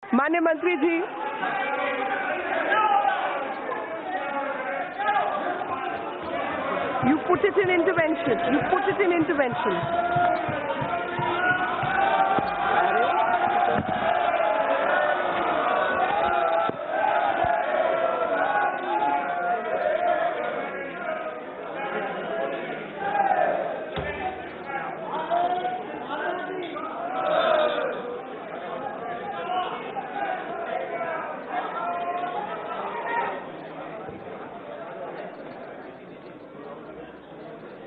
माननीय मंत्री जी, you put it in intervention.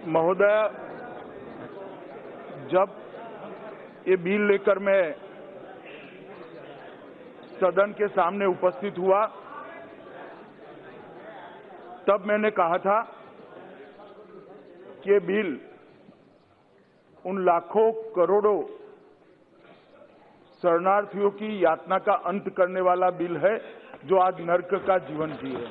महोदय, जब ये बिल लेकर मैं सदन के सामने उपस्थित हुआ तब मैंने कहा था कि ये बिल उन लाखों करोड़ों शरणार्थियों की यातना का अंत करने वाला बिल है जो आज नर्क का जीवन जिए।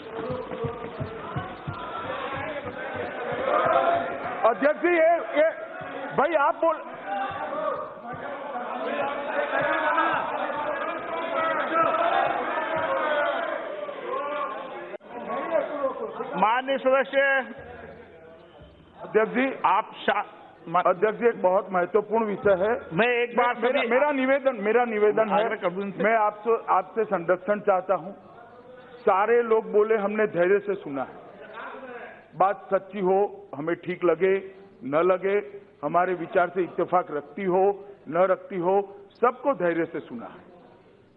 अध्यक्ष जी, ये भाई आप बोल। माननीय सदस्य, अध्यक्ष जी अध्यक्ष जी, एक बहुत महत्वपूर्ण विषय है। मैं एक बार मेरा निवेदन है, मैं आपसे संरक्षण चाहता हूं। सारे लोग बोले, हमने धैर्य से सुना है। बात सच्ची हो, हमें ठीक लगे न लगे, हमारे विचार से इत्तेफाक रखती हो न रखती हो, सबको धैर्य से सुना है।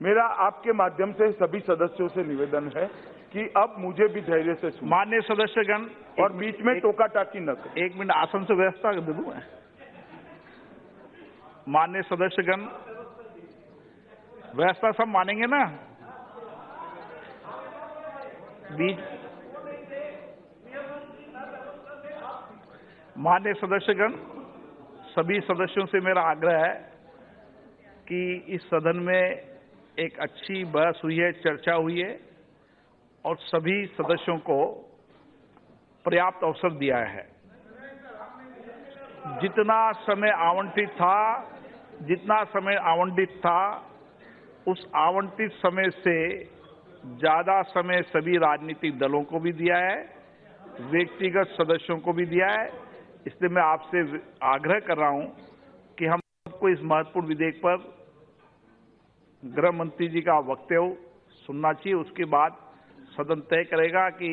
मेरा आपके माध्यम से सभी सदस्यों से निवेदन है कि अब मुझे भी धैर्य से सुना। माननीय सदस्यगण, और बीच में टोका टाकी न करें। 1 मिनट आसन से व्यवस्था दे दूं मैं। माननीय सदस्यगण, व्यवस्था सब मानेंगे ना? माननीय सदस्यगण, सभी सदस्यों से मेरा आग्रह है कि इस सदन में एक अच्छी बहस हुई है, चर्चा हुई है और सभी सदस्यों को पर्याप्त अवसर दिया है। जितना समय आवंटित था उस आवंटित समय से ज्यादा समय सभी राजनीतिक दलों को भी दिया है, व्यक्तिगत सदस्यों को भी दिया है। इसलिए मैं आपसे आग्रह कर रहा हूं कि हम सबको इस महत्वपूर्ण विधेयक पर गृह मंत्री जी का वक्तव्य सुनना चाहिए। उसके बाद सदन तय करेगा कि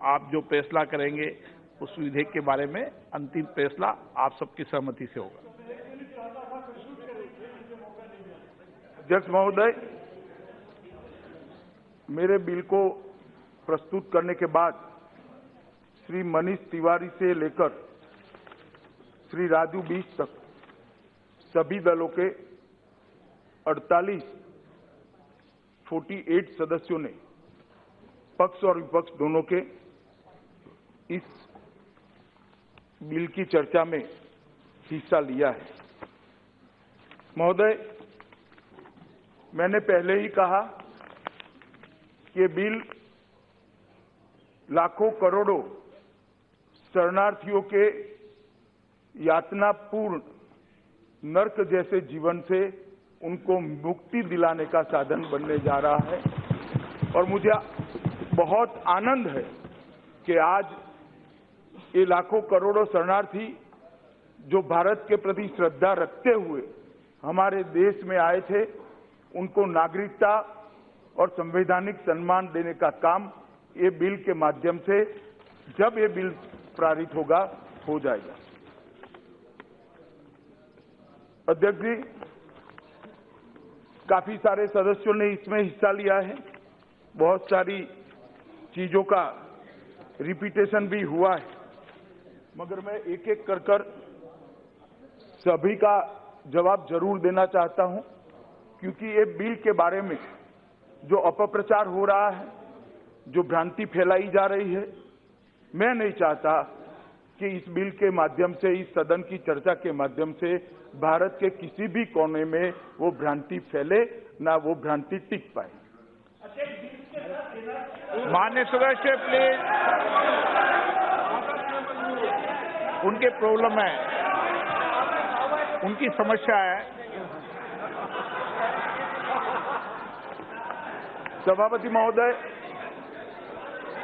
आप जो फैसला करेंगे उस विधेयक के बारे में अंतिम फैसला आप सबकी सहमति से होगा। अध्यक्ष महोदय, मेरे बिल को प्रस्तुत करने के बाद श्री मनीष तिवारी से लेकर श्री राजू बीस तक सभी दलों के 48 सदस्यों ने पक्ष और विपक्ष दोनों के इस बिल की चर्चा में हिस्सा लिया है। महोदय, मैंने पहले ही कहा कि बिल लाखों करोड़ों शरणार्थियों के यातनापूर्ण नर्क जैसे जीवन से उनको मुक्ति दिलाने का साधन बनने जा रहा है। और मुझे बहुत आनंद है कि आज ये लाखों करोड़ों शरणार्थी जो भारत के प्रति श्रद्धा रखते हुए हमारे देश में आए थे, उनको नागरिकता और संवैधानिक सम्मान देने का काम ये बिल के माध्यम से, जब ये बिल पारित होगा, हो जाएगा। अध्यक्ष जी, काफी सारे सदस्यों ने इसमें हिस्सा लिया है। बहुत सारी चीजों का रिपीटेशन भी हुआ है, मगर मैं एक एक कर सभी का जवाब जरूर देना चाहता हूं, क्योंकि ये बिल के बारे में जो अपप्रचार हो रहा है, जो भ्रांति फैलाई जा रही है, मैं नहीं चाहता कि इस बिल के माध्यम से, इस सदन की चर्चा के माध्यम से भारत के किसी भी कोने में वो भ्रांति फैले, ना वो भ्रांति टिक पाए। माननीय सदस्य, प्लीज, उनके प्रॉब्लम है, उनकी समस्या है। सभापति महोदय,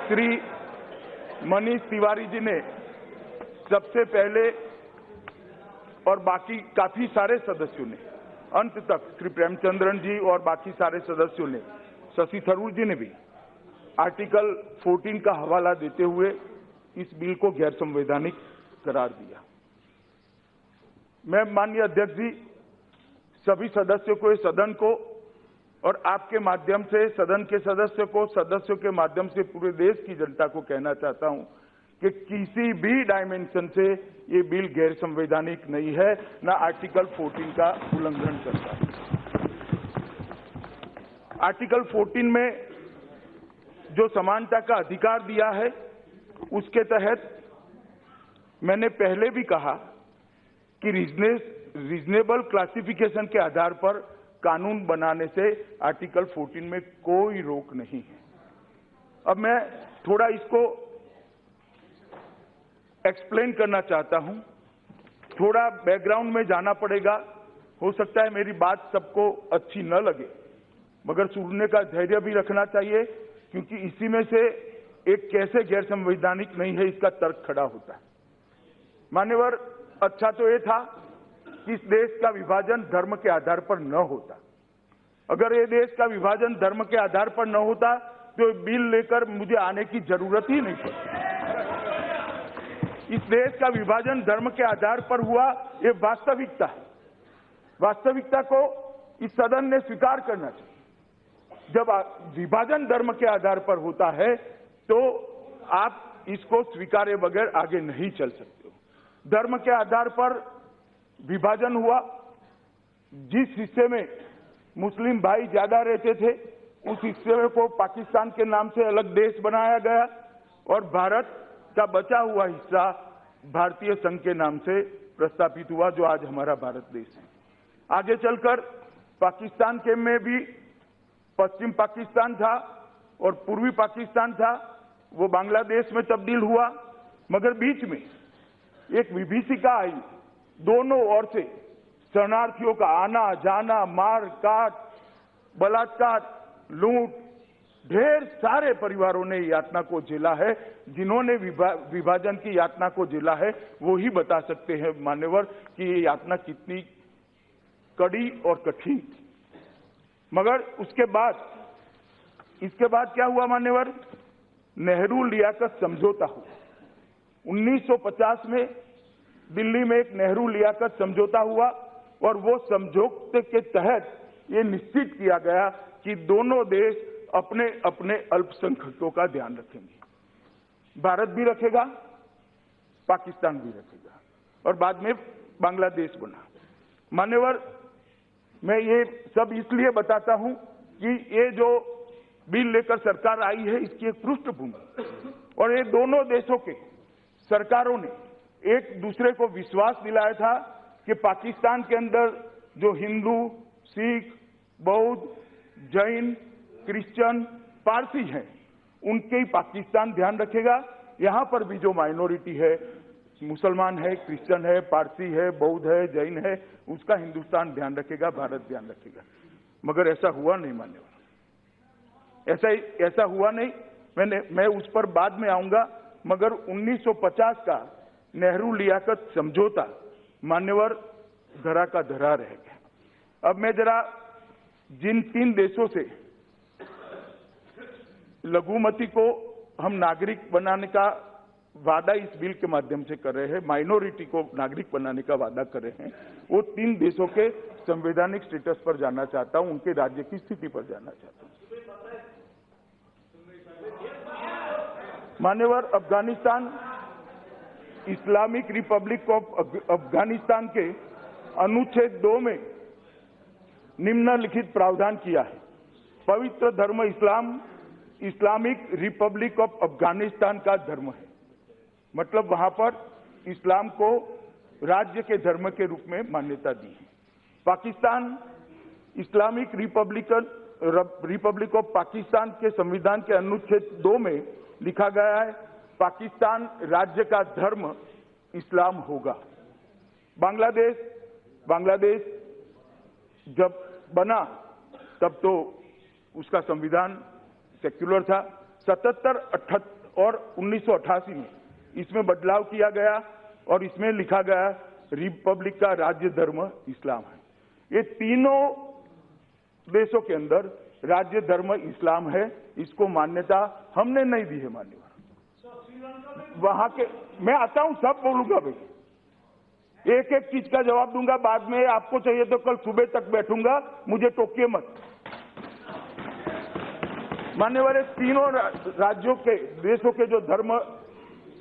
श्री मनीष तिवारी जी ने सबसे पहले और बाकी काफी सारे सदस्यों ने अंत तक, श्री प्रेमचंद्रन जी और बाकी सारे सदस्यों ने, शशि थरूर जी ने भी आर्टिकल 14 का हवाला देते हुए इस बिल को गैर संवैधानिक करार दिया। मैं माननीय अध्यक्ष जी, सभी सदस्यों को, सदन को और आपके माध्यम से सदन के सदस्यों के माध्यम से पूरे देश की जनता को कहना चाहता हूं कि किसी भी डायमेंशन से ये बिल गैर संवैधानिक नहीं है, न आर्टिकल 14 का उल्लंघन करता है। आर्टिकल 14 में जो समानता का अधिकार दिया है, उसके तहत मैंने पहले भी कहा कि रीजनेबल क्लासिफिकेशन के आधार पर कानून बनाने से आर्टिकल 14 में कोई रोक नहीं है। अब मैं थोड़ा इसको एक्सप्लेन करना चाहता हूं, थोड़ा बैकग्राउंड में जाना पड़ेगा। हो सकता है मेरी बात सबको अच्छी न लगे, मगर सुनने का धैर्य भी रखना चाहिए, क्योंकि इसी में से एक कैसे गैर संवैधानिक नहीं है इसका तर्क खड़ा होता है। मान्यवर, अच्छा तो ये था कि इस देश का विभाजन धर्म के आधार पर न होता। अगर ये देश का विभाजन धर्म के आधार पर न होता तो बिल लेकर मुझे आने की जरूरत ही नहीं पड़ती। इस देश का विभाजन धर्म के आधार पर हुआ, ये वास्तविकता है। वास्तविकता को इस सदन ने स्वीकार करना चाहिए। जब विभाजन धर्म के आधार पर होता है तो आप इसको स्वीकारे बगैर आगे नहीं चल सकते हो। धर्म के आधार पर विभाजन हुआ, जिस हिस्से में मुस्लिम भाई ज्यादा रहते थे उस हिस्से को पाकिस्तान के नाम से अलग देश बनाया गया और भारत का बचा हुआ हिस्सा भारतीय संघ के नाम से प्रस्तापित हुआ, जो आज हमारा भारत देश है। आगे चलकर पाकिस्तान के में भी पश्चिम पाकिस्तान था और पूर्वी पाकिस्तान था, वो बांग्लादेश में तब्दील हुआ, मगर बीच में एक विभीषिका आई। दोनों ओर से शरणार्थियों का आना जाना, मार काट, बलात्कार, लूट, ढेर सारे परिवारों ने यातना को झेला है। जिन्होंने विभाजन की यातना को झेला है वो ही बता सकते हैं मान्यवर कि ये यातना कितनी कड़ी और कठिन थी। मगर इसके बाद क्या हुआ मान्यवर? नेहरू लियाकत समझौता हुआ। 1950 में दिल्ली में एक नेहरू लियाकत समझौता हुआ और वो समझौते के तहत ये निश्चित किया गया कि दोनों देश अपने अपने अल्पसंख्यकों का ध्यान रखेंगे। भारत भी रखेगा, पाकिस्तान भी रखेगा और बाद में बांग्लादेश बना। मान्यवर, मैं ये सब इसलिए बताता हूं कि ये जो बिल लेकर सरकार आई है इसकी एक पृष्ठभूमि, और ये दोनों देशों के सरकारों ने एक दूसरे को विश्वास दिलाया था कि पाकिस्तान के अंदर जो हिंदू, सिख, बौद्ध, जैन, क्रिश्चियन, पारसी हैं, उनके ही पाकिस्तान ध्यान रखेगा। यहां पर भी जो माइनॉरिटी है, मुसलमान है, क्रिश्चियन है, पारसी है, बौद्ध है, जैन है, उसका हिंदुस्तान ध्यान रखेगा, भारत ध्यान रखेगा। मगर ऐसा हुआ नहीं मान्यवर, ऐसा हुआ नहीं। मैं उस पर बाद में आऊंगा, मगर 1950 का नेहरू लियाकत समझौता मान्यवर धरा का धरा रह गया। अब मैं जरा जिन 3 देशों से लघुमती को हम नागरिक बनाने का वादा इस बिल के माध्यम से कर रहे हैं, माइनॉरिटी को नागरिक बनाने का वादा कर रहे हैं, वो 3 देशों के संवैधानिक स्टेटस पर जाना चाहता हूं, उनके राज्य की स्थिति पर जाना चाहता हूं। मान्यवर, Afghanistan, Islamic Republic of Afghanistan के अनुच्छेद 2 में निम्नलिखित प्रावधान किया है। पवित्र धर्म इस्लाम इस्लामिक रिपब्लिक ऑफ अफगानिस्तान का धर्म है। मतलब वहां पर इस्लाम को राज्य के धर्म के रूप में मान्यता दी है। Pakistan, Islamic Republic of Pakistan के संविधान के अनुच्छेद 2 में लिखा गया है, पाकिस्तान राज्य का धर्म इस्लाम होगा। बांग्लादेश जब बना तब तो उसका संविधान सेक्युलर था। 77, 78 और 1988 में इसमें बदलाव किया गया और इसमें लिखा गया रिपब्लिक का राज्य धर्म इस्लाम है। ये तीनों देशों के अंदर राज्य धर्म इस्लाम है, इसको मान्यता हमने नहीं दी है। मान्यवर वहां के, मैं आता हूं, सब बोलूंगा भाई, एक एक चीज का जवाब दूंगा। बाद में आपको चाहिए तो कल सुबह तक बैठूंगा, मुझे टोकिए मत। मान्यवर, तीनों राज्यों के, देशों के जो धर्म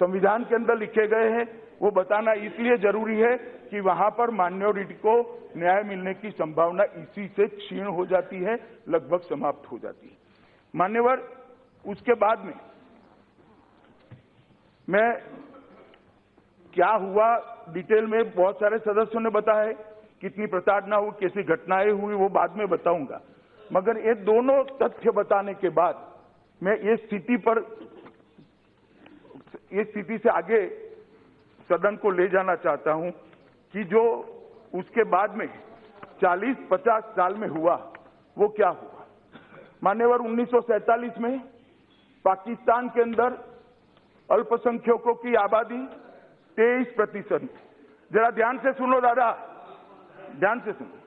संविधान के अंदर लिखे गए हैं वो बताना इसलिए जरूरी है कि वहां पर माइनॉरिटी को न्याय मिलने की संभावना इसी से क्षीण हो जाती है, लगभग समाप्त हो जाती है। मान्यवर, उसके बाद में मैं क्या हुआ डिटेल में बहुत सारे सदस्यों ने बताया है, कितनी प्रताड़ना हुई, कैसी घटनाएं हुई, वो बाद में बताऊंगा। मगर ये दोनों तथ्य बताने के बाद मैं ये स्थिति से आगे सदन को ले जाना चाहता हूं कि जो उसके बाद में 40-50 साल में हुआ वो क्या हुआ। मान्यवर, 1947 में पाकिस्तान के अंदर अल्पसंख्यकों की आबादी 23%। जरा ध्यान से सुनो दादा, ध्यान से सुनो।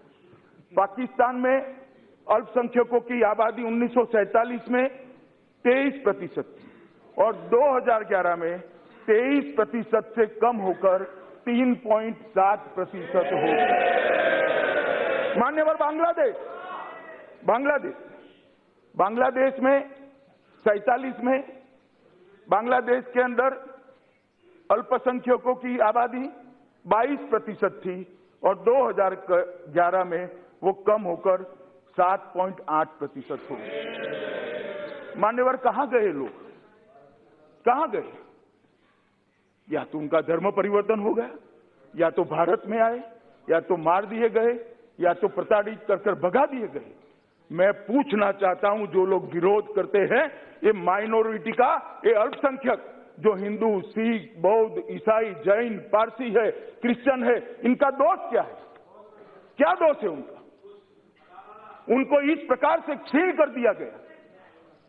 पाकिस्तान में अल्पसंख्यकों की आबादी 1947 में 23% थी और 2011 में 23% से कम होकर 3.7% हो गई। मान्यवर, बांग्लादेश में 47 में बांग्लादेश के अंदर अल्पसंख्यकों की आबादी 22% थी और 2011 में वो कम होकर 7.8% हो गई। मान्यवर, कहां गए लोग, कहां गए? या तो उनका धर्म परिवर्तन हो गया, या तो भारत में आए, या तो मार दिए गए, या तो प्रताड़ित कर भगा दिए गए। मैं पूछना चाहता हूं, जो लोग विरोध करते हैं, ये माइनॉरिटी का, ये अल्पसंख्यक जो हिंदू, सिख, बौद्ध, ईसाई, जैन, पारसी है, क्रिश्चियन है, इनका दोष क्या है? क्या दोष है उनका? उनको इस प्रकार से क्षीण कर दिया गया।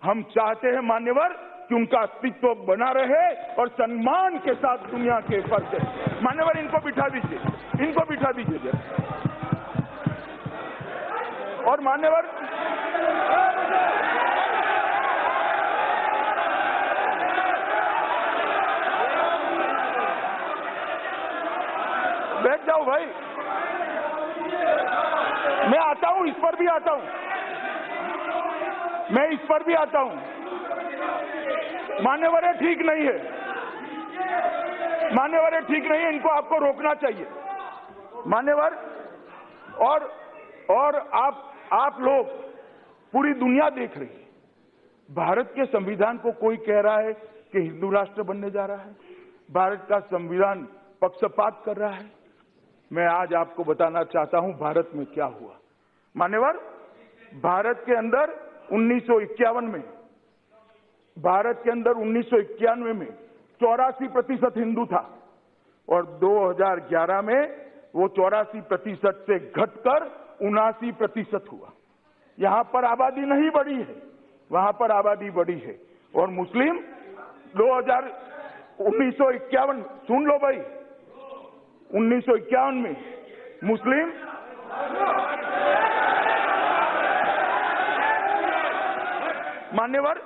हम चाहते हैं मान्यवर कि उनका अस्तित्व बना रहे और सम्मान के साथ दुनिया के फर्ज है। मान्यवर, इनको बिठा दीजिए, इनको बिठा दीजिए जरा। और मान्यवर, बैठ जाओ भाई, मैं आता हूं, इस पर भी आता हूं, मैं इस पर भी आता हूं। मान्यवर, ये ठीक नहीं है, मान्यवर, ये ठीक नहीं है, इनको आपको रोकना चाहिए। मान्यवर, और आप लोग, पूरी दुनिया देख रही है, भारत के संविधान को कोई कह रहा है कि हिंदू राष्ट्र बनने जा रहा है, भारत का संविधान पक्षपात कर रहा है। मैं आज आपको बताना चाहता हूं भारत में क्या हुआ। मान्यवर, भारत के अंदर 1951 में, भारत के अंदर 1991 में 84% हिंदू था और 2011 में वो 84% से घटकर 79% हुआ। यहां पर आबादी नहीं बढ़ी है, वहां पर आबादी बढ़ी है। और मुस्लिम 1951, सुन लो भाई, 1951 में मुस्लिम मान्यवर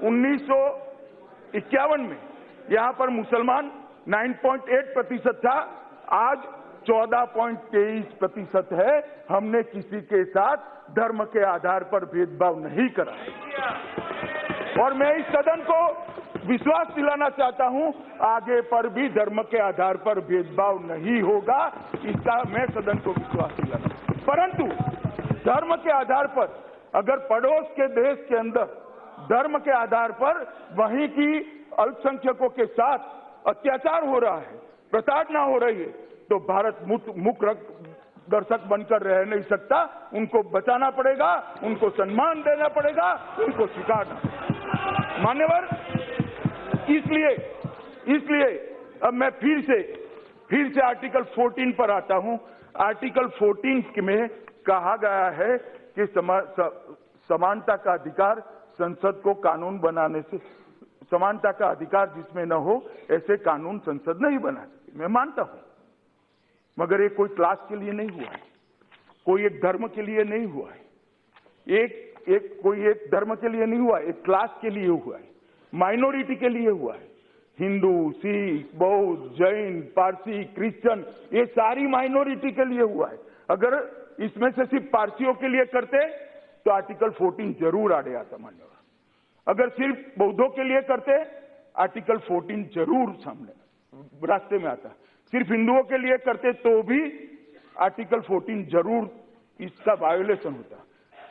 1951 में यहां पर मुसलमान 9.8% था, आज 14.23% है। हमने किसी के साथ धर्म के आधार पर भेदभाव नहीं करा। और मैं इस सदन को विश्वास दिलाना चाहता हूं, आगे पर भी धर्म के आधार पर भेदभाव नहीं होगा, इसका मैं सदन को विश्वास दिलाना। परंतु धर्म के आधार पर अगर पड़ोस के देश के अंदर धर्म के आधार पर वहीं की अल्पसंख्यकों के साथ अत्याचार हो रहा है, प्रताड़ना हो रही है, तो भारत मुख्य दर्शक बनकर रह नहीं सकता। उनको बचाना पड़ेगा, उनको सम्मान देना पड़ेगा, उनको स्वीकारना। मान्यवर, इसलिए अब मैं फिर से आर्टिकल 14 पर आता हूं। आर्टिकल 14 में कहा गया है कि समानता का अधिकार संसद को कानून बनाने से समानता का अधिकार जिसमें न हो ऐसे कानून संसद नहीं बना सकती, मैं मानता हूं। मगर ये कोई क्लास के लिए नहीं हुआ है, कोई एक धर्म के लिए नहीं हुआ है, कोई एक धर्म के लिए नहीं हुआ, एक क्लास के लिए हुआ है, माइनॉरिटी के लिए हुआ है। हिंदू, सिख, बौद्ध, जैन, पारसी, क्रिश्चियन, ये सारी माइनॉरिटी के लिए हुआ है। अगर इसमें से सिर्फ पारसियों के लिए करते तो आर्टिकल 14 जरूर आड़े आता मान्यवर। अगर सिर्फ बौद्धों के लिए करते आर्टिकल 14 जरूर सामने रास्ते में आता। सिर्फ हिंदुओं के लिए करते तो भी आर्टिकल 14 जरूर इसका वायोलेशन होता।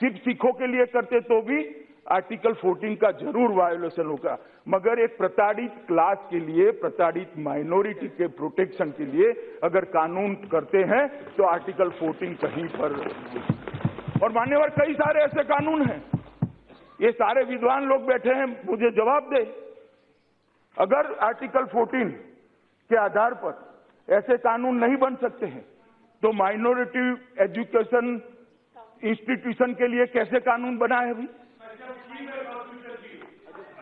सिर्फ सिखों के लिए करते तो भी आर्टिकल 14 का जरूर वायोलेशन होगा। मगर एक प्रताड़ित क्लास के लिए, प्रताड़ित माइनॉरिटी के प्रोटेक्शन के लिए अगर कानून करते हैं तो आर्टिकल 14 कहीं पर। और मान्यवर कई सारे ऐसे कानून हैं, ये सारे विद्वान लोग बैठे हैं, मुझे जवाब दे। अगर आर्टिकल 14 के आधार पर ऐसे कानून नहीं बन सकते हैं तो माइनॉरिटी एजुकेशन इंस्टीट्यूशन के लिए कैसे कानून बना है अभी?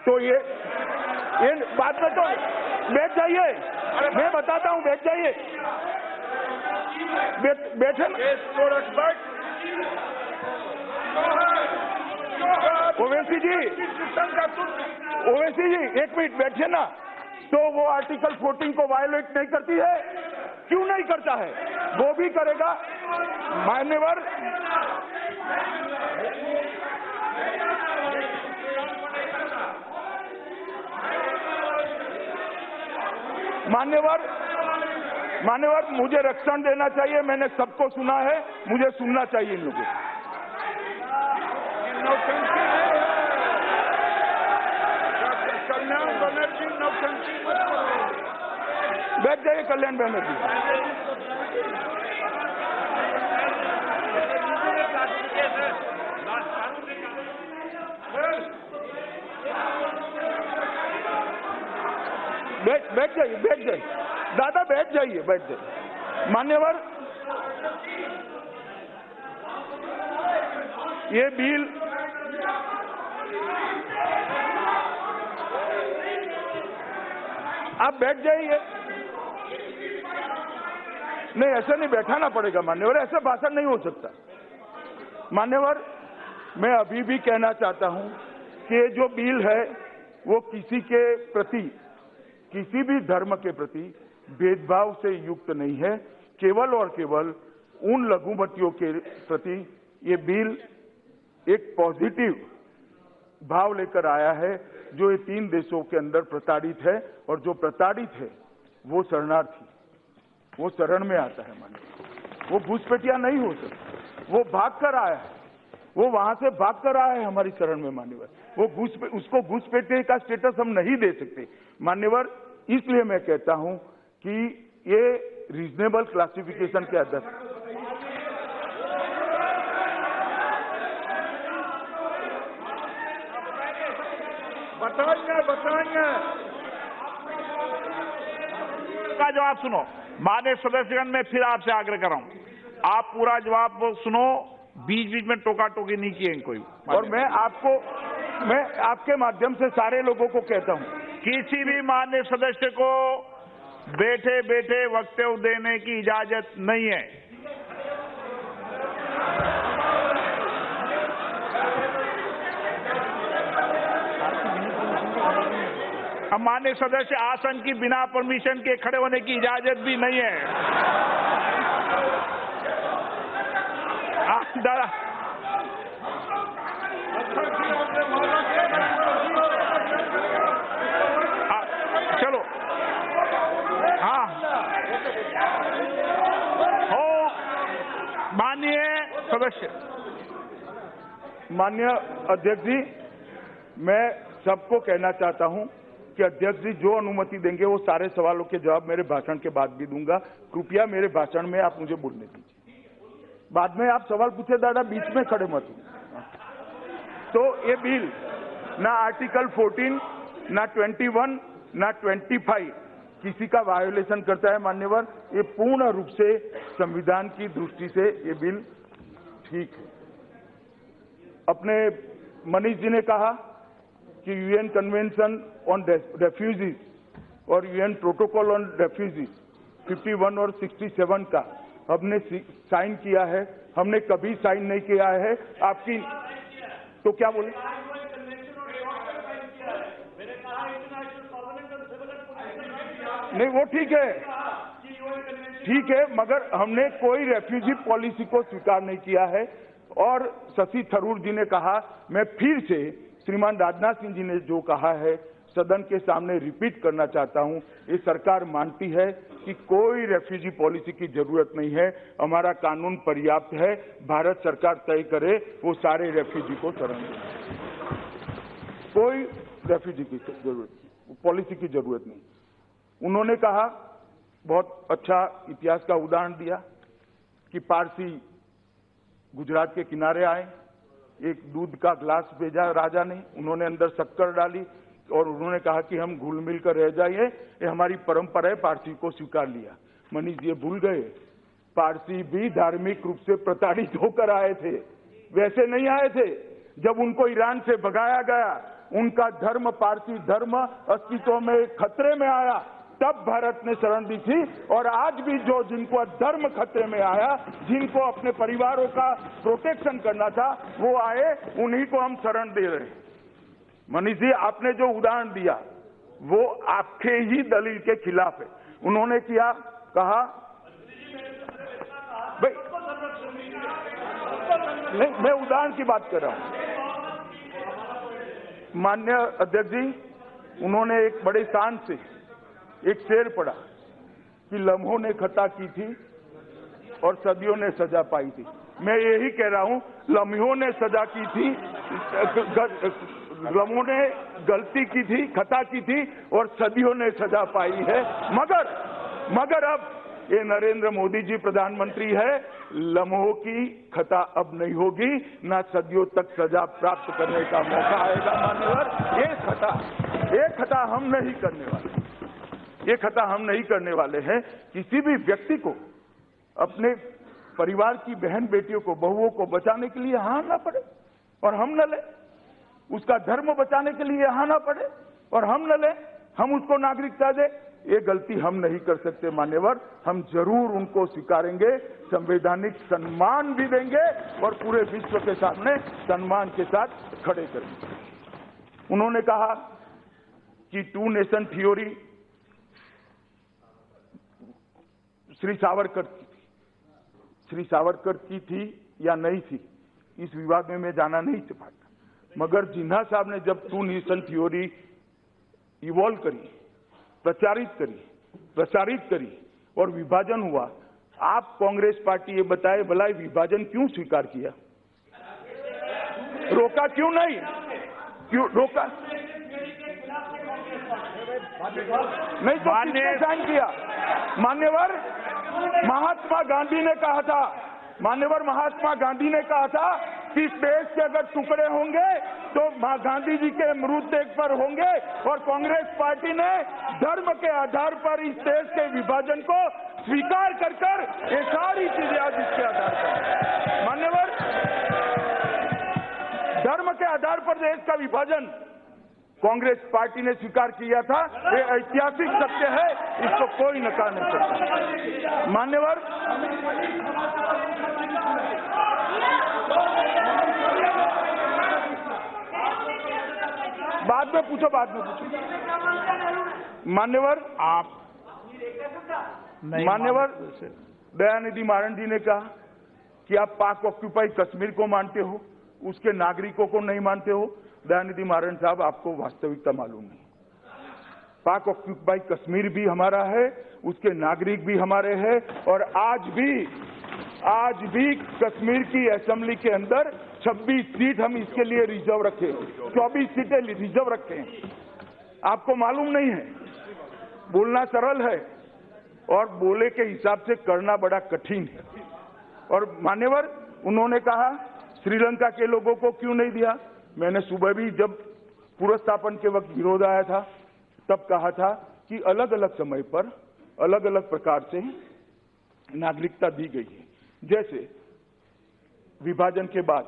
तो ये बात में तो बैठ जाइए, मैं बताता हूं, बैठ जाइए, बैठे। ओवैसी जी, एक मिनट बैठिए ना। तो वो आर्टिकल 14 को वायोलेट नहीं करती है? क्यों नहीं करता है? वो भी करेगा मान्यवर। मान्यवर मुझे रक्षण देना चाहिए, मैंने सबको सुना है, मुझे सुनना चाहिए इन लोगों को। कल्याण बनर्जी नौटंकी मत करो। बैठ जाइए कल्याण बनर्जी। बैठ जाइए दादा, बैठ जाइए। मान्यवर, ये बिल आप बैठ जाइए। नहीं, ऐसे नहीं बैठाना पड़ेगा मान्यवर, ऐसे भाषण नहीं हो सकता। मान्यवर, मैं अभी भी कहना चाहता हूं कि जो बिल है वो किसी के प्रति, किसी भी धर्म के प्रति भेदभाव से युक्त नहीं है। केवल और केवल उन लघुमतियों के प्रति ये बिल एक पॉजिटिव भाव लेकर आया है जो ये 3 देशों के अंदर प्रताड़ित है, और जो प्रताड़ित है वो शरणार्थी, वो शरण में आता है। मानिए वो घुसपैठिया नहीं हो सकता, वो भाग कर आया है, वो वहां से भाग कर आया है हमारी शरण में मान्यवर। वो उसको घुसपैठिए का स्टेटस हम नहीं दे सकते मान्यवर। इसलिए मैं कहता हूं कि ये रीजनेबल क्लासिफिकेशन के आधार बताएंगे का जवाब सुनो। माननीय सदस्यगण, मैं फिर आपसे आग्रह कर रहा हूं, आप पूरा जवाब सुनो, बीच बीच में टोका टोकी नहीं किए कोई। और मैं आपके माध्यम से सारे लोगों को कहता हूं, किसी भी माननीय सदस्य को बैठे बैठे वक्तव्य देने की इजाजत नहीं है। हम माननीय सदस्य आसन की बिना परमिशन के खड़े होने की इजाजत भी नहीं है। चलो, हाँ, हो माननीय सदस्य। माननीय अध्यक्ष जी, मैं सबको कहना चाहता हूं कि अध्यक्ष जी जो अनुमति देंगे वो सारे सवालों के जवाब मेरे भाषण के बाद भी दूंगा। कृपया मेरे भाषण में आप मुझे बोलने दीजिए। बाद में आप सवाल पूछे दादा, बीच में खड़े मत हो। तो ये बिल ना आर्टिकल 14, ना 21, ना 25 किसी का वायोलेशन करता है मान्यवर। ये पूर्ण रूप से संविधान की दृष्टि से ये बिल ठीक है। अपने मनीष जी ने कहा कि यूएन कन्वेंशन ऑन रेफ्यूजीज और यूएन प्रोटोकॉल ऑन रेफ्यूजीज 51 और 67 का हमने साइन किया है। हमने कभी साइन नहीं किया है। आपकी तो क्या बोले? नहीं, वो ठीक है, मगर हमने कोई रेफ्यूजी पॉलिसी को स्वीकार नहीं किया है। और शशि थरूर जी ने कहा, मैं फिर से श्रीमान राजनाथ सिंह जी ने जो कहा है सदन के सामने रिपीट करना चाहता हूं, ये सरकार मानती है कि कोई रेफ्यूजी पॉलिसी की जरूरत नहीं है। हमारा कानून पर्याप्त है। भारत सरकार तय करे वो सारे रेफ्यूजी को शरण दें। कोई रेफ्यूजी की जरूरत, पॉलिसी की जरूरत नहीं। उन्होंने कहा, बहुत अच्छा इतिहास का उदाहरण दिया कि पारसी गुजरात के किनारे आए, एक दूध का ग्लास भेजा राजा ने, उन्होंने अंदर शक्कर डाली और उन्होंने कहा कि हम घुल मिल कर रह जाइए, ये हमारी परंपरा है। पारसी को स्वीकार लिया। मनीष जी भूल गए, पारसी भी धार्मिक रूप से प्रताड़ित होकर आए थे, वैसे नहीं आए थे। जब उनको ईरान से भगाया गया, उनका धर्म, पारसी धर्म अस्तित्व में खतरे में आया, तब भारत ने शरण दी थी। और आज भी जो जिनको धर्म खतरे में आया, जिनको अपने परिवारों का प्रोटेक्शन करना था, वो आए, उन्हीं को हम शरण दे रहे हैं। मनीष जी, आपने जो उदाहरण दिया वो आपके ही दलील के खिलाफ है। उन्होंने किया, कहा भाई, नहीं, मैं उदाहरण की बात कर रहा हूं। माननीय अध्यक्ष जी, उन्होंने एक बड़े शान से एक शेर पढ़ा कि लम्हों ने खता की थी और सदियों ने सजा पाई थी। मैं यही कह रहा हूं, लम्हों ने सजा की थी, लम्हों ने गलती की थी, खता की थी और सदियों ने सजा पाई है। मगर अब ये नरेंद्र मोदी जी प्रधानमंत्री है, लम्हों की खता अब नहीं होगी, ना सदियों तक सजा प्राप्त करने का मौका आएगा। मान्यवर, ये खता हम नहीं करने वाले, ये खता हम नहीं करने वाले हैं। किसी भी व्यक्ति को अपने परिवार की बहन बेटियों को, बहुओं को बचाने के लिए यहाँ ना पड़े और हम न लें, उसका धर्म बचाने के लिए यहाँ ना पड़े और हम न लें, हम उसको नागरिकता दें, ये गलती हम नहीं कर सकते। मान्यवर, हम जरूर उनको स्वीकारेंगे, संवैधानिक सम्मान भी देंगे और पूरे विश्व के सामने सम्मान के साथ खड़े करेंगे। उन्होंने कहा कि 2 नेशन थ्योरी श्री सावरकर की थी या नहीं थी, इस विवाद में मैं जाना नहीं चाहता। मगर जिन्ना साहब ने जब 2 नेशन थ्योरी इवॉल्व करी, प्रचारित करी और विभाजन हुआ, आप कांग्रेस पार्टी ये बताए भला विभाजन क्यों स्वीकार किया? रोका क्यों नहीं? क्यों रोका नहीं? तो किसने साइन किया? मान्यवर महात्मा गांधी ने कहा था, कि इस देश के अगर टुकड़े होंगे तो गांधी जी के मृतदेह पर होंगे। और कांग्रेस पार्टी ने धर्म के आधार पर इस देश के विभाजन को स्वीकार कर ये सारी चीजें आज इसके आधार पर, मान्यवर, धर्म के आधार पर देश का विभाजन कांग्रेस पार्टी ने स्वीकार किया था। ये ऐतिहासिक सत्य है, इसको कोई नकार नहीं सकता। मान्यवर, बाद में पूछो। मान्यवर दयानिधि मारन जी ने कहा कि आप पाक ऑक्यूपाई कश्मीर को मानते हो, उसके नागरिकों को नहीं मानते हो। दयानिधि मारन साहब, आपको वास्तविकता मालूम नहीं। पाक ऑक्यूपाई कश्मीर भी हमारा है, उसके नागरिक भी हमारे हैं और आज भी कश्मीर की असेंबली के अंदर 26 सीट हम इसके लिए रिजर्व रखे, 24 सीटें रिजर्व रखे हैं। आपको मालूम नहीं है? बोलना सरल है और बोले के हिसाब से करना बड़ा कठिन है। और मान्यवर, उन्होंने कहा श्रीलंका के लोगों को क्यों नहीं दिया? मैंने सुबह भी जब पुनर्स्थापन के वक्त विरोध आया था तब कहा था कि अलग अलग समय पर अलग अलग प्रकार से नागरिकता दी गई है। जैसे विभाजन के बाद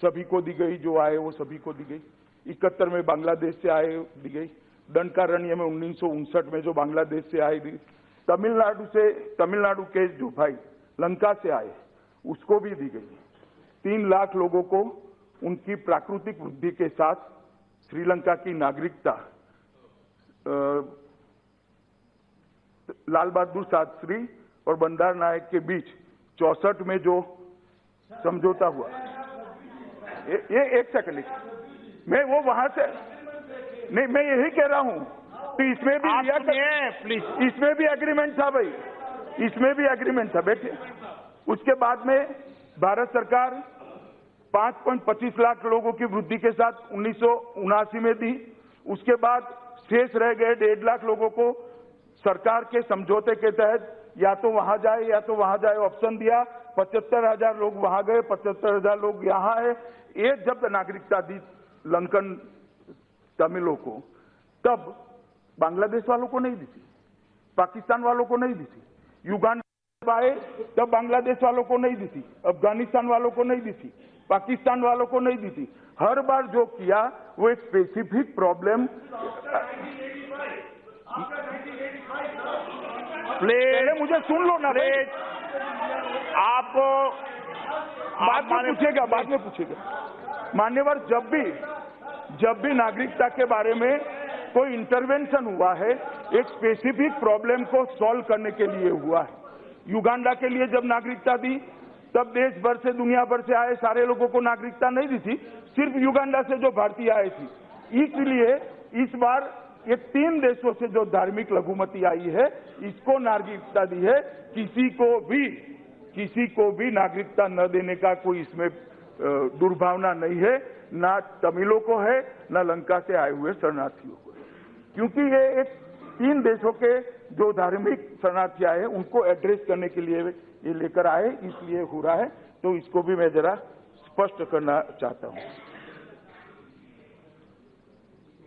सभी को दी गई, जो आए वो सभी को दी गई। 71 में बांग्लादेश से आए दी गई, दंडकारण्य में 1959 में जो बांग्लादेश से आए दी, तमिलनाडु के जो भाई लंका से आए उसको भी दी गई। 3 लाख लोगों को उनकी प्राकृतिक वृद्धि के साथ श्रीलंका की नागरिकता लाल बहादुर शास्त्री और बंडार नायक के बीच 64 में जो समझौता हुआ, ये एक सेकंड, मैं वो वहां से नहीं, मैं यही कह रहा हूं कि इसमें भी प्लीज, इसमें भी एग्रीमेंट था भाई, इसमें भी एग्रीमेंट था। बैठे, उसके बाद में भारत सरकार 5.25 लाख लोगों की वृद्धि के साथ 1979 में दी। उसके बाद शेष रह गए 1.5 लाख लोगों को सरकार के समझौते के तहत या तो वहां जाए या तो वहां जाए ऑप्शन दिया। 75,000 लोग वहां गए, 75,000 लोग यहाँ आए। ये जब नागरिकता दी लंकन तमिलों को, तब बांग्लादेश वालों को नहीं दी थी, पाकिस्तान वालों को नहीं दी थी, युगांडा आए तब बांग्लादेश वालों को नहीं दी थी, अफगानिस्तान वालों को नहीं दी थी, पाकिस्तान वालों को नहीं दी थी। हर बार जो किया वो एक स्पेसिफिक प्रॉब्लम। पहले मुझे सुन लो ना, आपको बाद में पूछेगा मान्यवर। जब भी नागरिकता के बारे में कोई इंटरवेंशन हुआ है, एक स्पेसिफिक प्रॉब्लम को सॉल्व करने के लिए हुआ है। युगांडा के लिए जब नागरिकता दी तब देश भर से, दुनिया भर से आए सारे लोगों को नागरिकता नहीं दी थी, सिर्फ युगांडा से जो भारतीय आए थी। इसलिए इस बार ये 3 देशों से जो धार्मिक लघुमती आई है, इसको नागरिकता दी है। किसी को भी नागरिकता न देने का कोई इसमें दुर्भावना नहीं है, ना तमिलों को है, ना लंका से आए हुए शरणार्थियों को है। क्योंकि ये एक 3 देशों के जो धार्मिक शरणार्थी आए हैं उनको एड्रेस करने के लिए ये लेकर आए, इसलिए हो रहा है। तो इसको भी मैं जरा स्पष्ट करना चाहता हूं।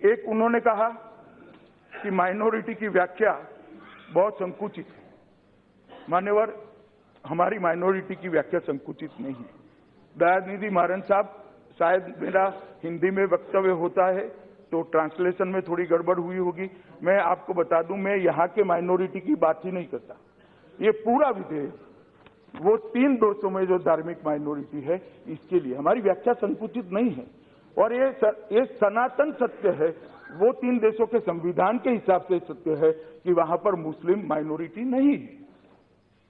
एक उन्होंने कहा कि माइनॉरिटी की व्याख्या बहुत संकुचित है। मान्यवर, हमारी माइनॉरिटी की व्याख्या संकुचित नहीं है। दयानिधि मारन साहब, शायद मेरा हिंदी में वक्तव्य होता है तो ट्रांसलेशन में थोड़ी गड़बड़ हुई होगी। मैं आपको बता दूं, मैं यहाँ के माइनॉरिटी की बात ही नहीं करता। ये पूरा विधेयक वो 3 देशों में जो धार्मिक माइनॉरिटी है, इसके लिए हमारी व्याख्या संकुचित नहीं है। और ये सनातन सत्य है, वो 3 देशों के संविधान के हिसाब से सत्य है कि वहां पर मुस्लिम माइनॉरिटी नहीं है।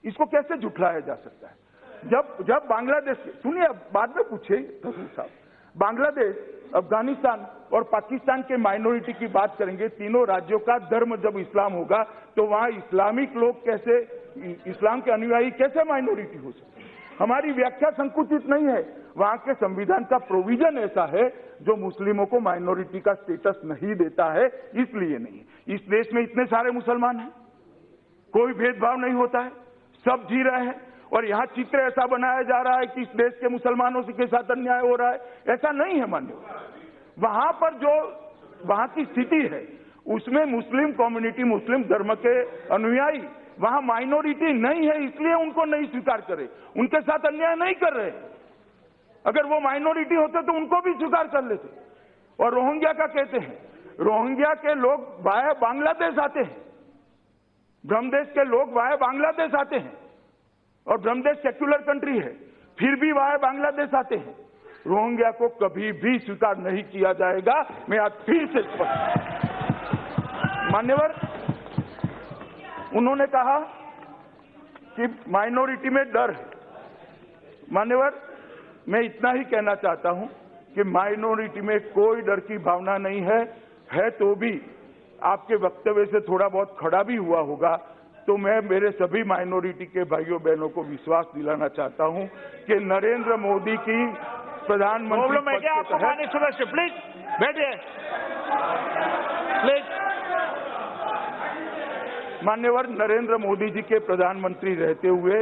इसको कैसे झुठलाया जा सकता है? जब बांग्लादेश, सुनिए बाद में पूछे साहब, बांग्लादेश, अफगानिस्तान और पाकिस्तान के माइनॉरिटी की बात करेंगे, तीनों राज्यों का धर्म जब इस्लाम होगा तो वहां इस्लामिक लोग कैसे, इस्लाम के अनुयायी कैसे माइनॉरिटी हो सकते? हमारी व्याख्या संकुचित नहीं है। वहां के संविधान का प्रोविजन ऐसा है जो मुस्लिमों को माइनॉरिटी का स्टेटस नहीं देता है, इसलिए नहीं। इस देश में इतने सारे मुसलमान हैं, कोई भेदभाव नहीं होता है, सब जी रहे हैं। और यहाँ चित्र ऐसा बनाया जा रहा है कि इस देश के मुसलमानों के साथ अन्याय हो रहा है, ऐसा नहीं है मान्य। वहां पर जो वहां की स्थिति है उसमें मुस्लिम कम्युनिटी, मुस्लिम धर्म के अनुयायी वहां माइनॉरिटी नहीं है, इसलिए उनको नहीं स्वीकार करे, उनके साथ अन्याय नहीं कर रहे। अगर वो माइनॉरिटी होते तो उनको भी स्वीकार कर लेते। और रोहिंग्या का कहते हैं, रोहिंग्या के लोग वाया बांग्लादेश आते हैं, ब्रह्मदेश के लोग वाया बांग्लादेश आते हैं, और ब्रह्मदेश सेक्युलर कंट्री है, फिर भी वाया बांग्लादेश आते हैं। रोहिंग्या को कभी भी स्वीकार नहीं किया जाएगा। मैं आज फिर से मान्यवर, उन्होंने कहा कि माइनॉरिटी में डर है। मान्यवर, मैं इतना ही कहना चाहता हूं कि माइनॉरिटी में कोई डर की भावना नहीं है तो भी आपके वक्तव्य से थोड़ा बहुत खड़ा भी हुआ होगा, तो मैं मेरे सभी माइनॉरिटी के भाइयों बहनों को विश्वास दिलाना चाहता हूं कि नरेंद्र मोदी की प्रधानमंत्री प्लीज बैठिए, प्लीज। मान्यवर, नरेंद्र मोदी जी के प्रधानमंत्री रहते हुए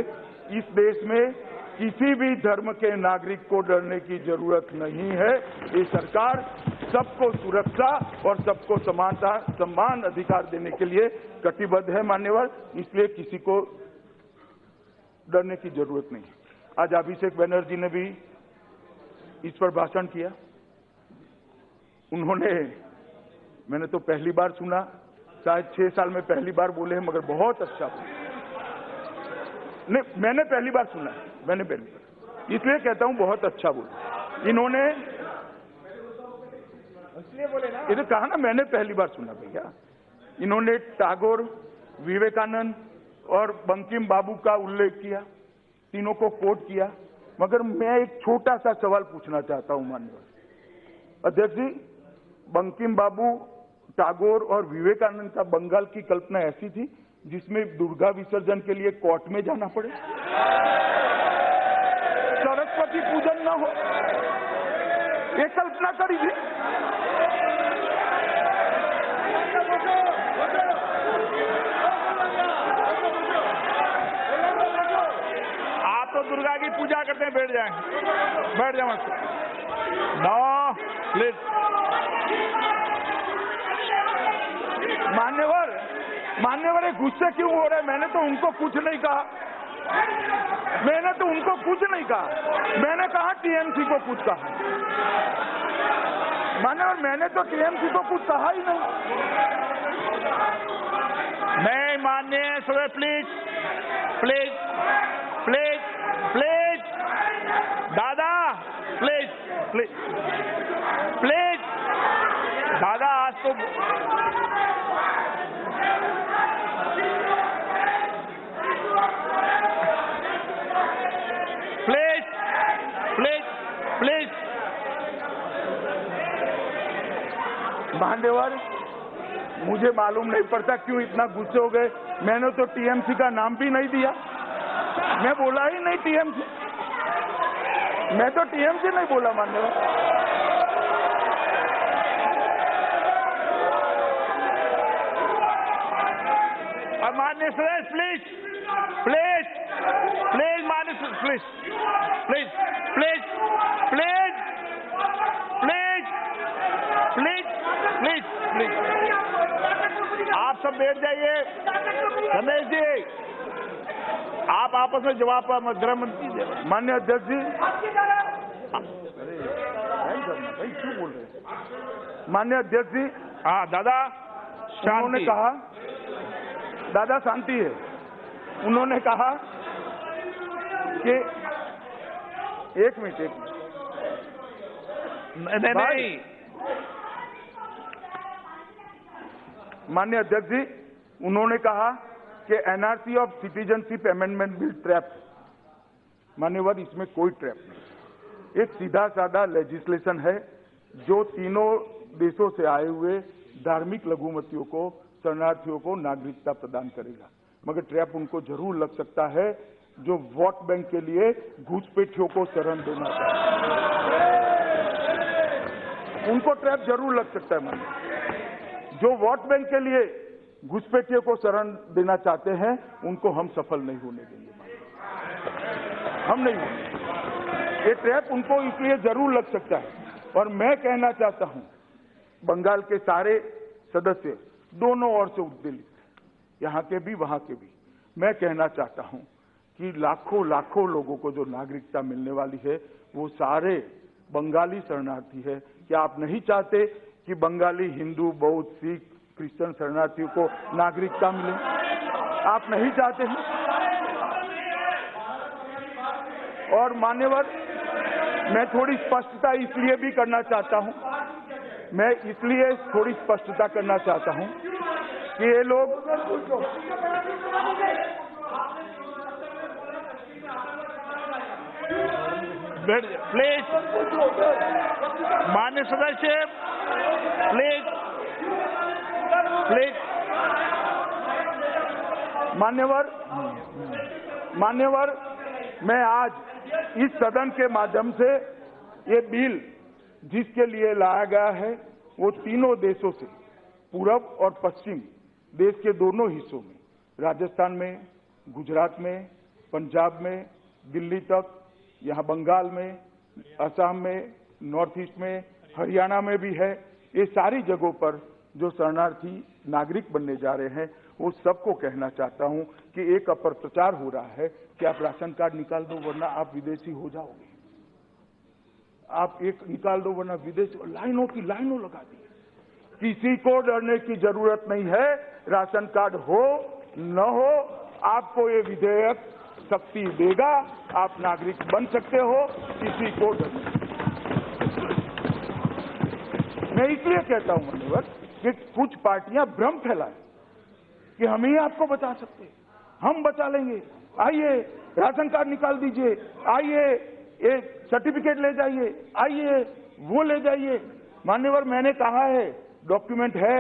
इस देश में किसी भी धर्म के नागरिक को डरने की जरूरत नहीं है। ये सरकार सबको सुरक्षा और सबको समानता, समान अधिकार देने के लिए कटिबद्ध है मान्यवर, इसलिए किसी को डरने की जरूरत नहीं। आज अभिषेक बनर्जी ने भी इस पर भाषण किया। उन्होंने, मैंने तो पहली बार सुना, शायद 6 साल में पहली बार बोले हैं, मगर बहुत अच्छा बोले। नहीं, मैंने पहली बार सुना है, मैंने पहली बार, इसलिए कहता हूं बहुत अच्छा बोले इन्होंने, इसलिए बोले ना, ये तो कहा ना, मैंने पहली बार सुना भैया। इन्होंने टैगोर, विवेकानंद और बंकिम बाबू का उल्लेख किया, तीनों को कोट किया, मगर मैं एक छोटा सा सवाल पूछना चाहता हूं माननीय अध्यक्ष जी। बंकिम बाबू, टैगोर और विवेकानंद का बंगाल की कल्पना ऐसी थी जिसमें दुर्गा विसर्जन के लिए कोर्ट में जाना पड़े, सरस्वती पूजन न हो, ये कल्पना करी थी। आप तो दुर्गा की पूजा करते हैं, बैठ जाएं, बैठ जाओ नो प्लीज। मान्यवर गुस्से क्यों हो रहे हैं? मैंने तो उनको कुछ नहीं कहा, मैंने तो उनको कुछ नहीं कहा, मैंने कहा टीएमसी को कुछ कहा। मान्यवर, मैंने तो टीएमसी को कुछ कहा ही नहीं। नहीं माननीय sir, please please please please दादा, प्लीज प्लीज प्लीज दादा, आज तो प्लीज प्लीज प्लीज। मान्यवर, मुझे मालूम नहीं पड़ता क्यों इतना गुस्से हो गए। मैंने तो टीएमसी का नाम भी नहीं दिया, मैं बोला ही नहीं टीएमसी, मैं तो टीएमसी नहीं बोला मान्यवर। और माननीय सुरेश प्लीज प्लीज प्लीज, माननीय please please please please please please please please, आप सब बैठ जाइए। रमेश जी, आप आपस में जवाब गृह मंत्री दीजिए। माननीय अध्यक्ष जी, अरे भाई क्यों बोल रहे हैं? माननीय अध्यक्ष जी, हाँ दादा, उन्होंने कहा, दादा शांति है, उन्होंने कहा कि एक मिनट नहीं, माननीय अध्यक्ष जी, उन्होंने कहा कि NRC of citizenship amendment bill trap. मान्यवर, इसमें कोई ट्रैप नहीं, एक सीधा साधा लेजिस्लेशन है जो तीनों देशों से आए हुए धार्मिक लघुमतियों को, शरणार्थियों को नागरिकता प्रदान करेगा। मगर ट्रैप उनको जरूर लग सकता है जो वोट बैंक के लिए घुसपैठियों को शरण देना चाहते हैं, उनको ट्रैप जरूर लग सकता है। माननीय, जो वोट बैंक के लिए घुसपैठियों को शरण देना चाहते हैं, उनको हम सफल नहीं होने देंगे, हम नहीं होंगे। ये ट्रैप उनको इसलिए जरूर लग सकता है। और मैं कहना चाहता हूं, बंगाल के सारे सदस्य दोनों ओर से उद्वेलित, यहाँ के भी वहां के भी, मैं कहना चाहता हूं कि लाखों लाखों लोगों को जो नागरिकता मिलने वाली है वो सारे बंगाली शरणार्थी है। क्या आप नहीं चाहते कि बंगाली हिंदू, बौद्ध, सिख, क्रिश्चियन शरणार्थियों को नागरिकता मिले? आप नहीं चाहते हैं? और मान्यवर, मैं थोड़ी स्पष्टता इसलिए भी करना चाहता हूं, मैं इसलिए थोड़ी स्पष्टता करना चाहता हूं कि ये लोग प्लीज, माननीय सदस्य प्लीज प्लीज। मान्यवर, मैं आज इस सदन के माध्यम से ये बिल जिसके लिए लाया गया है वो तीनों देशों से, पूरब और पश्चिम देश के दोनों हिस्सों में, राजस्थान में, गुजरात में, पंजाब में, दिल्ली तक, यहाँ बंगाल में, असम में, नॉर्थ ईस्ट में, हरियाणा में भी है, ये सारी जगहों पर जो शरणार्थी नागरिक बनने जा रहे हैं वो सबको कहना चाहता हूं कि एक अपप्रचार हो रहा है कि आप राशन कार्ड निकाल दो वरना आप विदेशी हो जाओगे। आप एक निकाल दो, वरना विदेश लाइनों की लाइनों लगा दी। किसी को डरने की जरूरत नहीं है। राशन कार्ड हो न हो, आपको ये विधेयक शक्ति देगा, आप नागरिक बन सकते हो। किसी को डरने मैं इसलिए कहता हूं मान्यवर कि कुछ पार्टियां भ्रम फैलाएं कि हम ही आपको बचा सकते हैं, हम बचा लेंगे, आइए राशन कार्ड निकाल दीजिए, आइए एक सर्टिफिकेट ले जाइए, आइए वो ले जाइए। मान्यवर मैंने कहा है, डॉक्यूमेंट है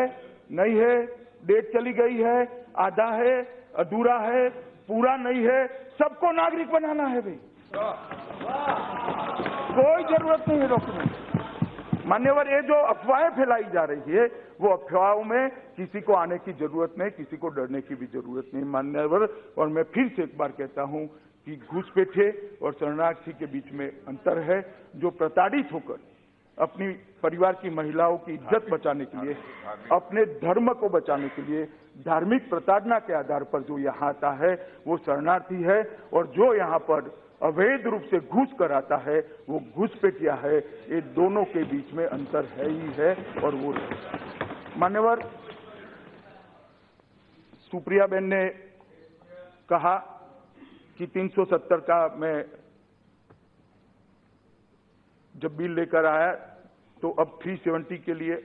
नहीं है, डेट चली गई है, आधा है, अधूरा है, पूरा नहीं है, सबको नागरिक बनाना है भाई, कोई जरूरत नहीं है डॉक्यूमेंट। मान्यवर ये जो अफवाहें फैलाई जा रही है, वो अफवाहों में किसी को आने की जरूरत नहीं, किसी को डरने की भी जरूरत नहीं मान्यवर। और मैं फिर से एक बार कहता हूं कि घुसपैठे और शरणार्थी के बीच में अंतर है। जो प्रताड़ित होकर अपनी परिवार की महिलाओं की इज्जत बचाने के लिए, अपने धर्म को बचाने के लिए धार्मिक प्रताड़ना के आधार पर जो यहाँ आता है वो शरणार्थी है, और जो यहाँ पर अवैध रूप से घुस कर आता है वो घुसपैठिया है। ये दोनों के बीच में अंतर है ही है, और वो मान्यवर सुप्रिया बेन ने कहा कि 370 का मैं जब बिल लेकर आया तो अब 370 के लिए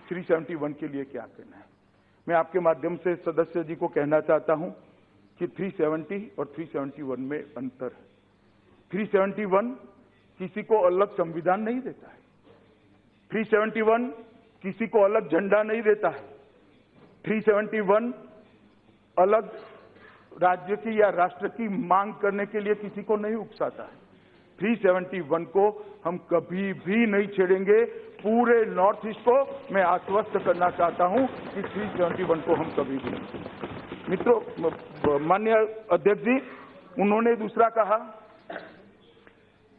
371 के लिए क्या करना है। मैं आपके माध्यम से सदस्य जी को कहना चाहता हूं कि 370 और 371 में अंतर है। 371 किसी को अलग संविधान नहीं देता है, 371 किसी को अलग झंडा नहीं देता है, 371 अलग राज्य की या राष्ट्र की मांग करने के लिए किसी को नहीं उकसाता है। 371 को हम कभी भी नहीं छेड़ेंगे। पूरे नॉर्थ ईस्ट को मैं आश्वस्त करना चाहता हूं कि 371 को हम कभी भी नहीं। मित्रों, माननीय अध्यक्ष जी, उन्होंने दूसरा कहा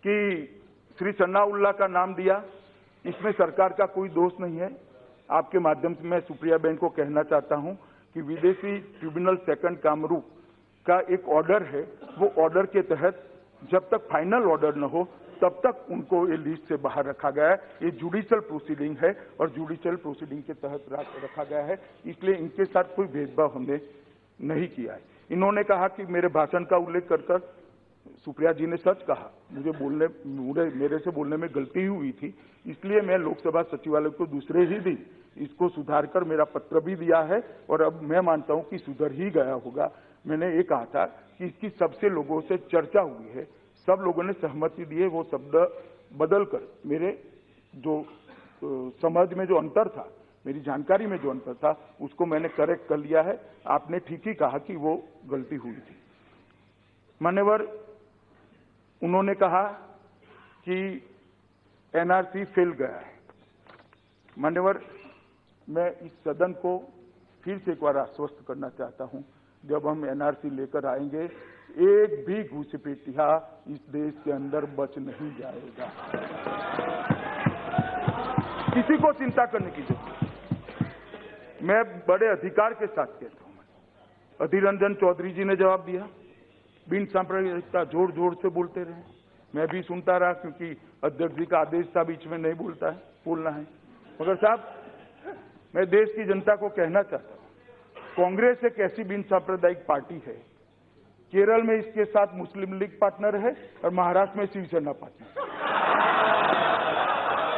कि श्री सन्नाउल्लाह का नाम दिया, इसमें सरकार का कोई दोष नहीं है। आपके माध्यम से मैं सुप्रिया बेन को कहना चाहता हूं कि विदेशी ट्रिब्यूनल सेकंड कामरू का एक ऑर्डर है, वो ऑर्डर के तहत जब तक फाइनल ऑर्डर न हो तब तक उनको ये लिस्ट से बाहर रखा गया है। ये जुडिशियल प्रोसीडिंग है और जुडिशियल प्रोसीडिंग के तहत रखा गया है, इसलिए इनके साथ कोई भेदभाव हमने नहीं किया है। इन्होंने कहा कि मेरे भाषण का उल्लेख कर सुप्रिया जी ने सच कहा, मेरे से बोलने में गलती हुई थी, इसलिए मैं लोकसभा सचिवालय को दूसरे ही दिन इसको सुधार कर मेरा पत्र भी दिया है, और अब मैं मानता हूं कि सुधर ही गया होगा। मैंने ये कहा था कि इसकी सबसे लोगों से चर्चा हुई है, सब लोगों ने सहमति दी है, वो शब्द बदलकर मेरे जो समझ में जो अंतर था, मेरी जानकारी में जो अंतर था, उसको मैंने करेक्ट कर लिया है। आपने ठीक ही कहा कि वो गलती हुई थी। मान्यवर, उन्होंने कहा कि एनआरसी फेल गया है। मान्यवर, मैं इस सदन को फिर से एक बार आश्वस्त करना चाहता हूं, जब हम एनआरसी लेकर आएंगे, एक भी घुसपैठिया इस देश के अंदर बच नहीं जाएगा। किसी को चिंता करने की जरूरत नहीं। मैं बड़े अधिकार के साथ कहता हूं। अधीर रंजन चौधरी जी ने जवाब दिया, बिन सांप्रदायिकता जोर जोर से बोलते रहे, मैं भी सुनता रहा, क्योंकि अध्यक्ष जी का आदेश था बीच में नहीं बोलना है। मगर साहब, मैं देश की जनता को कहना चाहता हूं, कांग्रेस एक ऐसी बिन सांप्रदायिक पार्टी है, केरल में इसके साथ मुस्लिम लीग पार्टनर है और महाराष्ट्र में शिवसेना पार्टनर।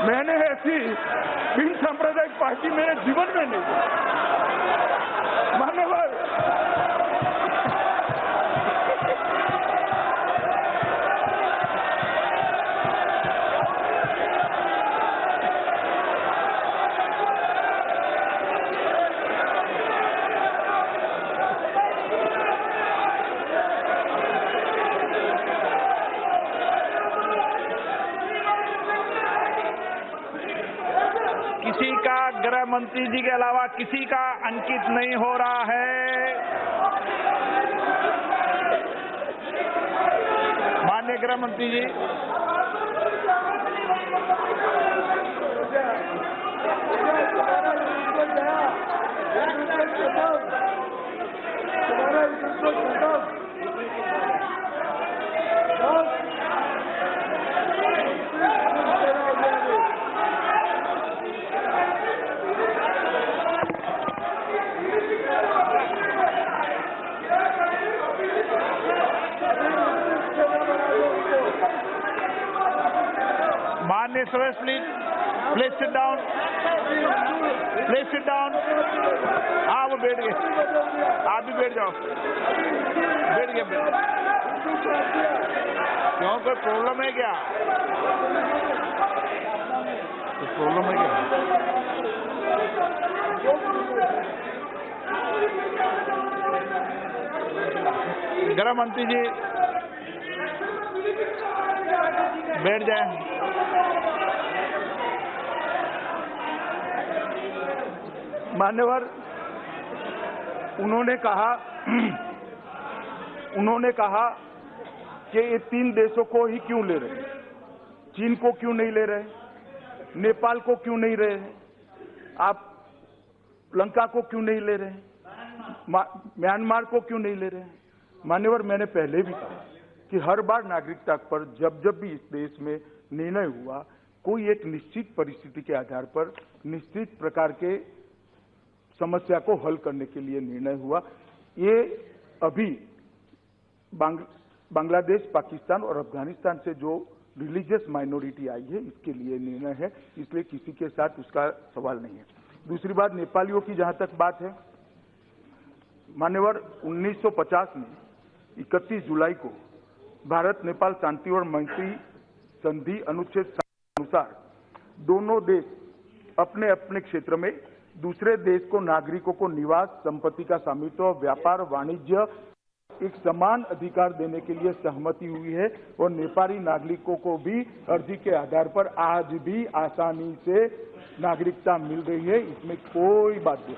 मैंने ऐसी बिन सांप्रदायिक पार्टी मेरे जीवन में नहीं देखी। मान्यवर, किसी का गृह मंत्री जी के अलावा किसी का अंकित नहीं हो रहा है। माननीय गृह मंत्री जी, Suresh, please. Please sit down. Please sit down. हाँ वो बैठ गए, आप भी बैठ जाओ, बैठ गए। क्यों, कोई प्रॉब्लम है क्या? कुछ प्रॉब्लम है क्या? गृह मंत्री जी बैठ जाए। मान्यवर, उन्होंने कहा कि ये 3 देशों को ही क्यों ले रहे हैं, चीन को क्यों नहीं ले रहे, नेपाल को क्यों नहीं ले रहे, आप लंका को क्यों नहीं ले रहे, म्यांमार को क्यों नहीं ले रहे हैं। मान्यवर, मैंने पहले भी कहा कि हर बार नागरिकता पर जब भी इस देश में निर्णय हुआ, कोई एक निश्चित परिस्थिति के आधार पर निश्चित प्रकार के समस्या को हल करने के लिए निर्णय हुआ। ये अभी बांग्लादेश, पाकिस्तान और अफगानिस्तान से जो रिलीजियस माइनॉरिटी आई है, इसके लिए निर्णय है, इसलिए किसी के साथ उसका सवाल नहीं है। दूसरी बात, नेपालियों की जहां तक बात है, मान्यवर, 1950 में 31 जुलाई को भारत नेपाल शांति और मैत्री संधि अनुच्छेद 7 के अनुसार दोनों देश अपने अपने क्षेत्र में दूसरे देश को नागरिकों को निवास, संपत्ति का स्वामित्व, व्यापार, वाणिज्य एक समान अधिकार देने के लिए सहमति हुई है और नेपाली नागरिकों को भी अर्जी के आधार पर आज भी आसानी से नागरिकता मिल रही है। इसमें कोई बात नहीं।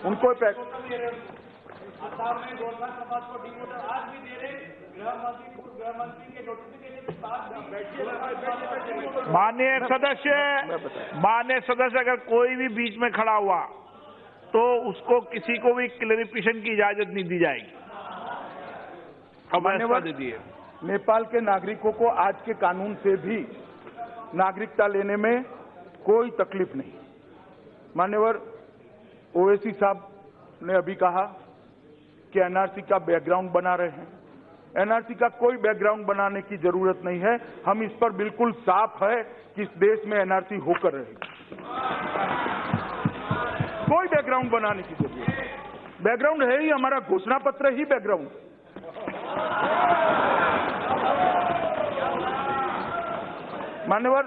उनको माननीय सदस्य अगर कोई भी बीच में खड़ा हुआ तो उसको किसी को भी क्लेरिफिकेशन की इजाजत नहीं दी जाएगी। मान्यवर, नेपाल के नागरिकों को आज के कानून से भी नागरिकता लेने में कोई तकलीफ नहीं। मान्यवर, ओवैसी साहब ने अभी कहा कि एनआरसी का बैकग्राउंड बना रहे हैं। एनआरसी का कोई बैकग्राउंड बनाने की जरूरत नहीं है। हम इस पर बिल्कुल साफ है कि इस देश में एनआरसी होकर रहेगी। कोई बैकग्राउंड बनाने की जरूरत नहीं। बैकग्राउंड है ही हमारा घोषणा पत्र ही बैकग्राउंड। मान्यवर,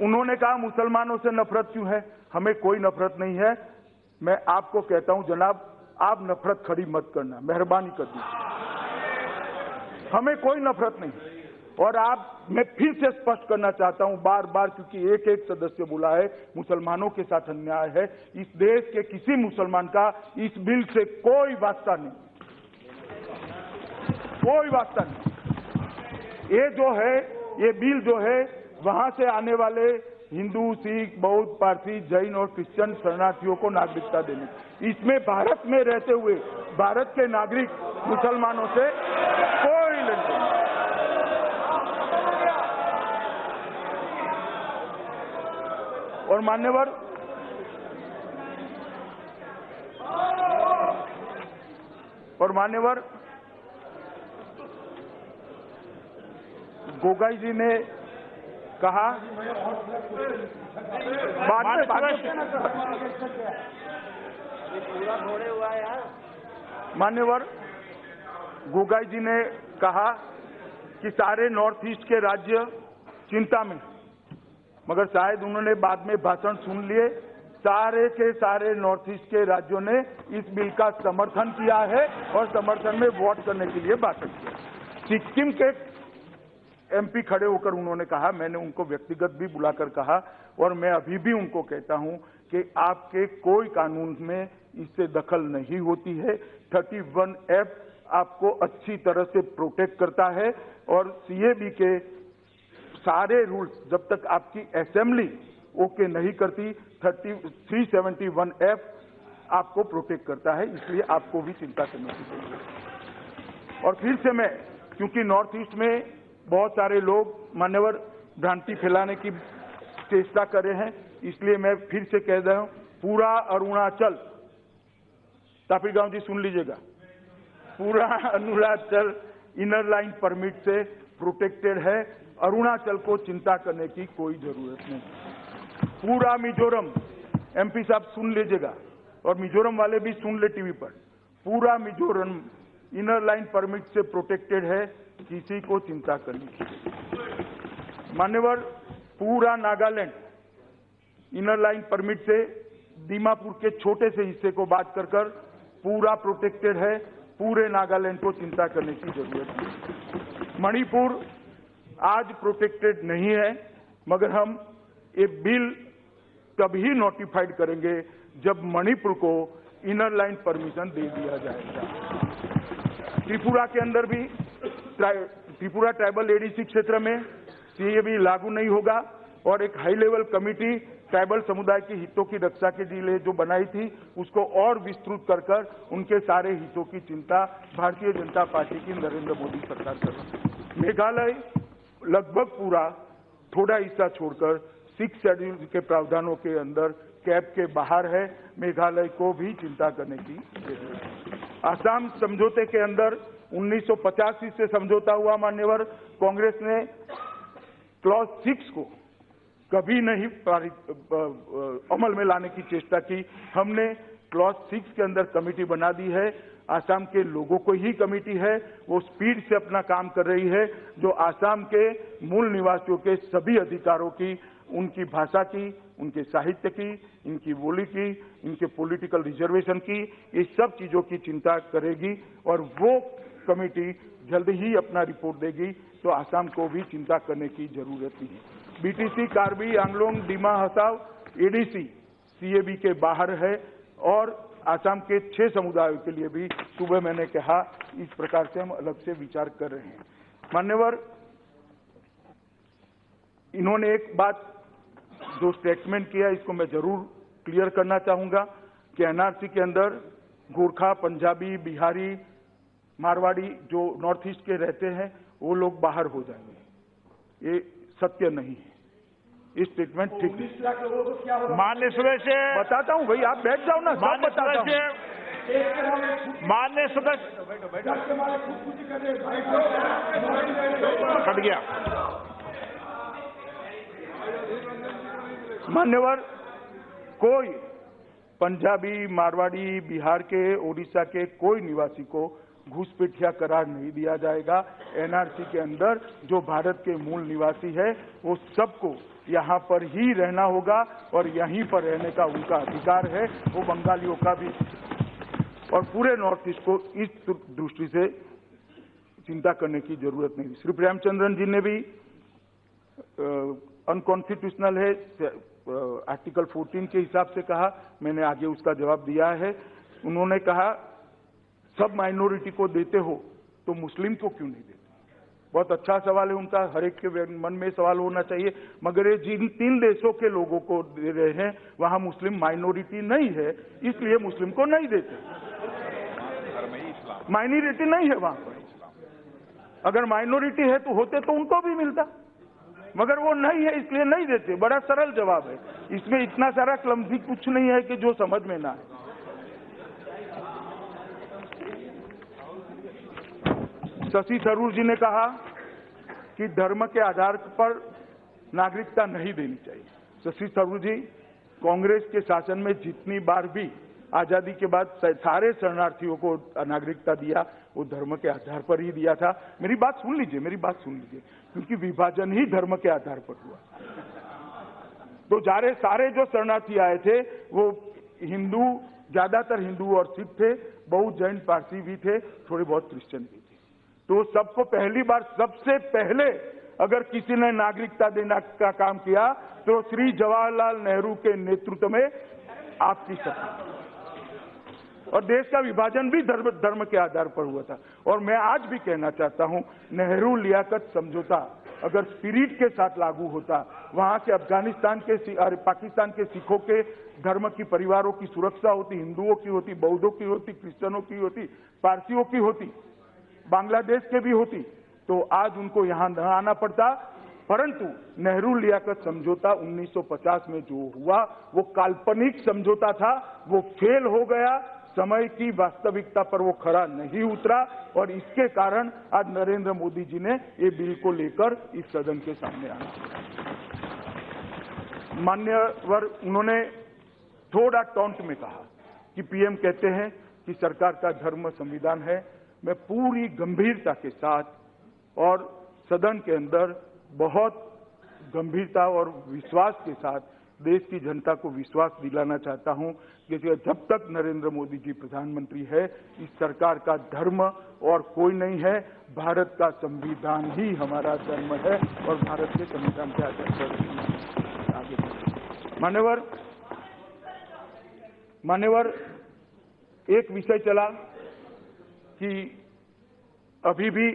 उन्होंने कहा मुसलमानों से नफरत क्यों है। हमें कोई नफरत नहीं है। मैं आपको कहता हूं जनाब, आप नफरत खड़ी मत करना, मेहरबानी कर दीजिए। हमें कोई नफरत नहीं। और मैं फिर से स्पष्ट करना चाहता हूं बार बार, क्योंकि एक एक सदस्य बोला है मुसलमानों के साथ अन्याय है। इस देश के किसी मुसलमान का इस बिल से कोई वास्ता नहीं, कोई वास्ता नहीं। ये जो है, ये बिल जो है, वहां से आने वाले हिंदू, सिख, बौद्ध, पारसी, जैन और क्रिश्चियन शरणार्थियों को नागरिकता देने। इसमें भारत में रहते हुए भारत के नागरिक मुसलमानों से कोई लेन देन नहीं। और मान्यवर, गोगाई जी ने कहा, मान्यवर गोगाई जी ने कहा कि सारे नॉर्थ ईस्ट के राज्य चिंता में, मगर शायद उन्होंने बाद में भाषण सुन लिए। सारे के सारे नॉर्थ ईस्ट के राज्यों ने इस बिल का समर्थन किया है और समर्थन में वोट करने के लिए भाषण किया। सिक्किम के एमपी खड़े होकर उन्होंने कहा, मैंने उनको व्यक्तिगत भी बुलाकर कहा और मैं अभी भी उनको कहता हूं कि आपके कोई कानून में इससे दखल नहीं होती है। 31F आपको अच्छी तरह से प्रोटेक्ट करता है और सीएबी के सारे रूल्स जब तक आपकी असेंबली ओके नहीं करती, 371F आपको प्रोटेक्ट करता है। इसलिए आपको भी चिंता करने की जरूरत है। और फिर से मैं, क्योंकि नॉर्थ ईस्ट में बहुत सारे लोग मान्यवर भ्रांति फैलाने की चेष्टा कर रहे हैं, इसलिए मैं फिर से कह रहा हूं, पूरा अरुणाचल, तापिगांव जी सुन लीजिएगा, पूरा अरुणाचल इनर लाइन परमिट से प्रोटेक्टेड है। अरुणाचल को चिंता करने की कोई जरूरत नहीं। पूरा मिजोरम, एमपी साहब सुन लीजिएगा और मिजोरम वाले भी सुन ले टीवी पर, पूरा मिजोरम इनर लाइन परमिट से प्रोटेक्टेड है, किसी को चिंता करनी चाहिए। मान्यवर, पूरा नागालैंड इनर लाइन परमिट से दीमापुर के छोटे से हिस्से को बात कर पूरा प्रोटेक्टेड है, पूरे नागालैंड को चिंता करने की जरूरत है। मणिपुर आज प्रोटेक्टेड नहीं है, मगर हम एक बिल तभी नोटिफाइड करेंगे जब मणिपुर को इनर लाइन परमिशन दे दिया जाएगा। त्रिपुरा के अंदर भी त्रिपुरा ट्राइबल एडीसी क्षेत्र में सीएबी लागू नहीं होगा और एक हाई लेवल कमेटी ट्राइबल समुदाय के हितों की रक्षा के लिए जो बनाई थी उसको और विस्तृत कर उनके सारे हितों की चिंता भारतीय जनता पार्टी की नरेंद्र मोदी सरकार कर रही है। मेघालय लगभग पूरा, थोड़ा हिस्सा छोड़कर 6 शेड्यूल के प्रावधानों के अंदर कैब के बाहर है, मेघालय को भी चिंता करने की जरूरत है। आसाम समझौते के अंदर 1985 से समझौता हुआ। मान्यवर, कांग्रेस ने क्लॉज 6 को कभी नहीं अमल में लाने की चेष्टा की। हमने क्लॉज 6 के अंदर कमेटी बना दी है, आसाम के लोगों को ही कमेटी है, वो स्पीड से अपना काम कर रही है, जो आसाम के मूल निवासियों के सभी अधिकारों की, उनकी भाषा की, उनके साहित्य की, इनकी बोली की, इनके पॉलिटिकल रिजर्वेशन की, ये सब चीजों की चिंता करेगी और वो कमेटी जल्द ही अपना रिपोर्ट देगी, तो आसाम को भी चिंता करने की जरूरत नहीं है। BTC, Karbi Anglong, Dima Hasao, ADC CAB के बाहर है और आसाम के 6 समुदायों के लिए भी सुबह मैंने कहा इस प्रकार से हम अलग से विचार कर रहे हैं। मान्यवर, इन्होंने एक बात जो स्टेटमेंट किया इसको मैं जरूर क्लियर करना चाहूंगा कि एनआरसी के अंदर गोरखा, पंजाबी, बिहारी, मारवाड़ी जो नॉर्थ ईस्ट के रहते हैं वो लोग बाहर हो जाएंगे, ये सत्य नहीं है। ये स्टेटमेंट ठीक है। माननीय सदस्य, बताता हूं भाई, आप बैठ जाओ ना, सब बताता हूं। माननीय सदस्य, कट गया। मान्यवर, कोई पंजाबी, मारवाड़ी, बिहार के, ओडिशा के कोई निवासी को घुसपैठिया करार नहीं दिया जाएगा। एनआरसी के अंदर जो भारत के मूल निवासी है वो सबको यहाँ पर ही रहना होगा और यहीं पर रहने का उनका अधिकार है, वो बंगालियों का भी, और पूरे नॉर्थ ईस्ट को इस दृष्टि से चिंता करने की जरूरत नहीं। श्री प्रेमचंद्रन जी ने भी अनकॉन्स्टिट्यूशनल है आर्टिकल 14 के हिसाब से कहा, मैंने आगे उसका जवाब दिया है। उन्होंने कहा सब माइनॉरिटी को देते हो तो मुस्लिम को क्यों नहीं देते? बहुत अच्छा सवाल है उनका, हर एक के मन में सवाल होना चाहिए, मगर ये जिन 3 देशों के लोगों को दे रहे हैं वहां मुस्लिम माइनॉरिटी नहीं है, इसलिए मुस्लिम को नहीं देते। माइनॉरिटी नहीं है वहां पर, अगर माइनॉरिटी है तो होते तो उनको भी मिलता, मगर वो नहीं है इसलिए नहीं देते। बड़ा सरल जवाब है, इसमें इतना सारा क्लमजी कुछ नहीं है कि जो समझ में ना आए। शशि थरूर जी ने कहा कि धर्म के आधार पर नागरिकता नहीं देनी चाहिए। शशि थरूर जी, कांग्रेस के शासन में जितनी बार भी आजादी के बाद सारे शरणार्थियों को नागरिकता दिया वो धर्म के आधार पर ही दिया था। मेरी बात सुन लीजिए, क्योंकि विभाजन ही धर्म के आधार पर हुआ। तो सारे जो शरणार्थी आए थे वो हिंदू, ज्यादातर हिंदू और सिख थे, बहुत जैन, पारसी भी थे, थोड़े बहुत क्रिश्चियन भी थे। तो सबको पहली बार, सबसे पहले अगर किसी ने नागरिकता देने का काम किया तो श्री जवाहरलाल नेहरू के नेतृत्व में आपकी सरकार, और देश का विभाजन भी धर्म के आधार पर हुआ था। और मैं आज भी कहना चाहता हूं, नेहरू लियाकत समझौता अगर स्पिरिट के साथ लागू होता, वहां के अफगानिस्तान के, पाकिस्तान के सिखों के धर्म की, परिवारों की सुरक्षा होती, हिंदुओं की होती, बौद्धों की होती, क्रिश्चियनों की होती, पारसियों की होती, बांग्लादेश के भी होती, तो आज उनको यहां न आना पड़ता। परंतु नेहरू लियाकत समझौता 1950 में जो हुआ वो काल्पनिक समझौता था, वो फेल हो गया। समय की वास्तविकता पर वो खरा नहीं उतरा और इसके कारण आज नरेंद्र मोदी जी ने ये बिल को लेकर इस सदन के सामने आना पड़ा। मान्यवर उन्होंने थोड़ा टॉन्ट में कहा कि पीएम कहते हैं कि सरकार का धर्म संविधान है। मैं पूरी गंभीरता के साथ और सदन के अंदर बहुत गंभीरता और विश्वास के साथ देश की जनता को विश्वास दिलाना चाहता हूं कि जब तक नरेंद्र मोदी जी प्रधानमंत्री है, इस सरकार का धर्म और कोई नहीं है। भारत का संविधान ही हमारा धर्म है और भारत के संविधान के आधार पर आगे बढ़े। मान्यवर एक विषय चला कि अभी भी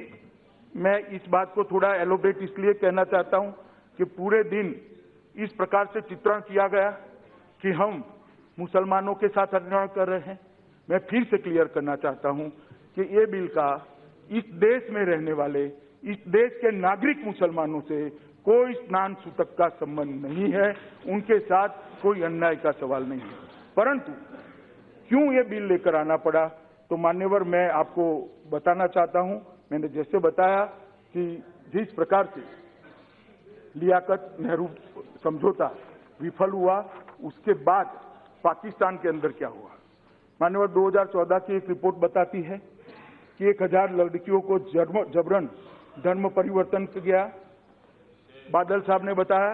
मैं इस बात को थोड़ा एलोब्रेट इसलिए कहना चाहता हूं कि पूरे दिन इस प्रकार से चित्रण किया गया कि हम मुसलमानों के साथ अन्याय कर रहे हैं। मैं फिर से क्लियर करना चाहता हूं कि ये बिल का इस देश में रहने वाले, इस देश के नागरिक मुसलमानों से कोई स्नान सूतक का संबंध नहीं है, उनके साथ कोई अन्याय का सवाल नहीं है। परंतु क्यों ये बिल लेकर आना पड़ा, तो मान्यवर मैं आपको बताना चाहता हूं। मैंने जैसे बताया कि जिस प्रकार से लियाकत नेहरू समझौता विफल हुआ, उसके बाद पाकिस्तान के अंदर क्या हुआ। मान्यवर 2014 की एक रिपोर्ट बताती है कि 1000 लड़कियों को जबरन धर्म परिवर्तन किया गया। बादल साहब ने बताया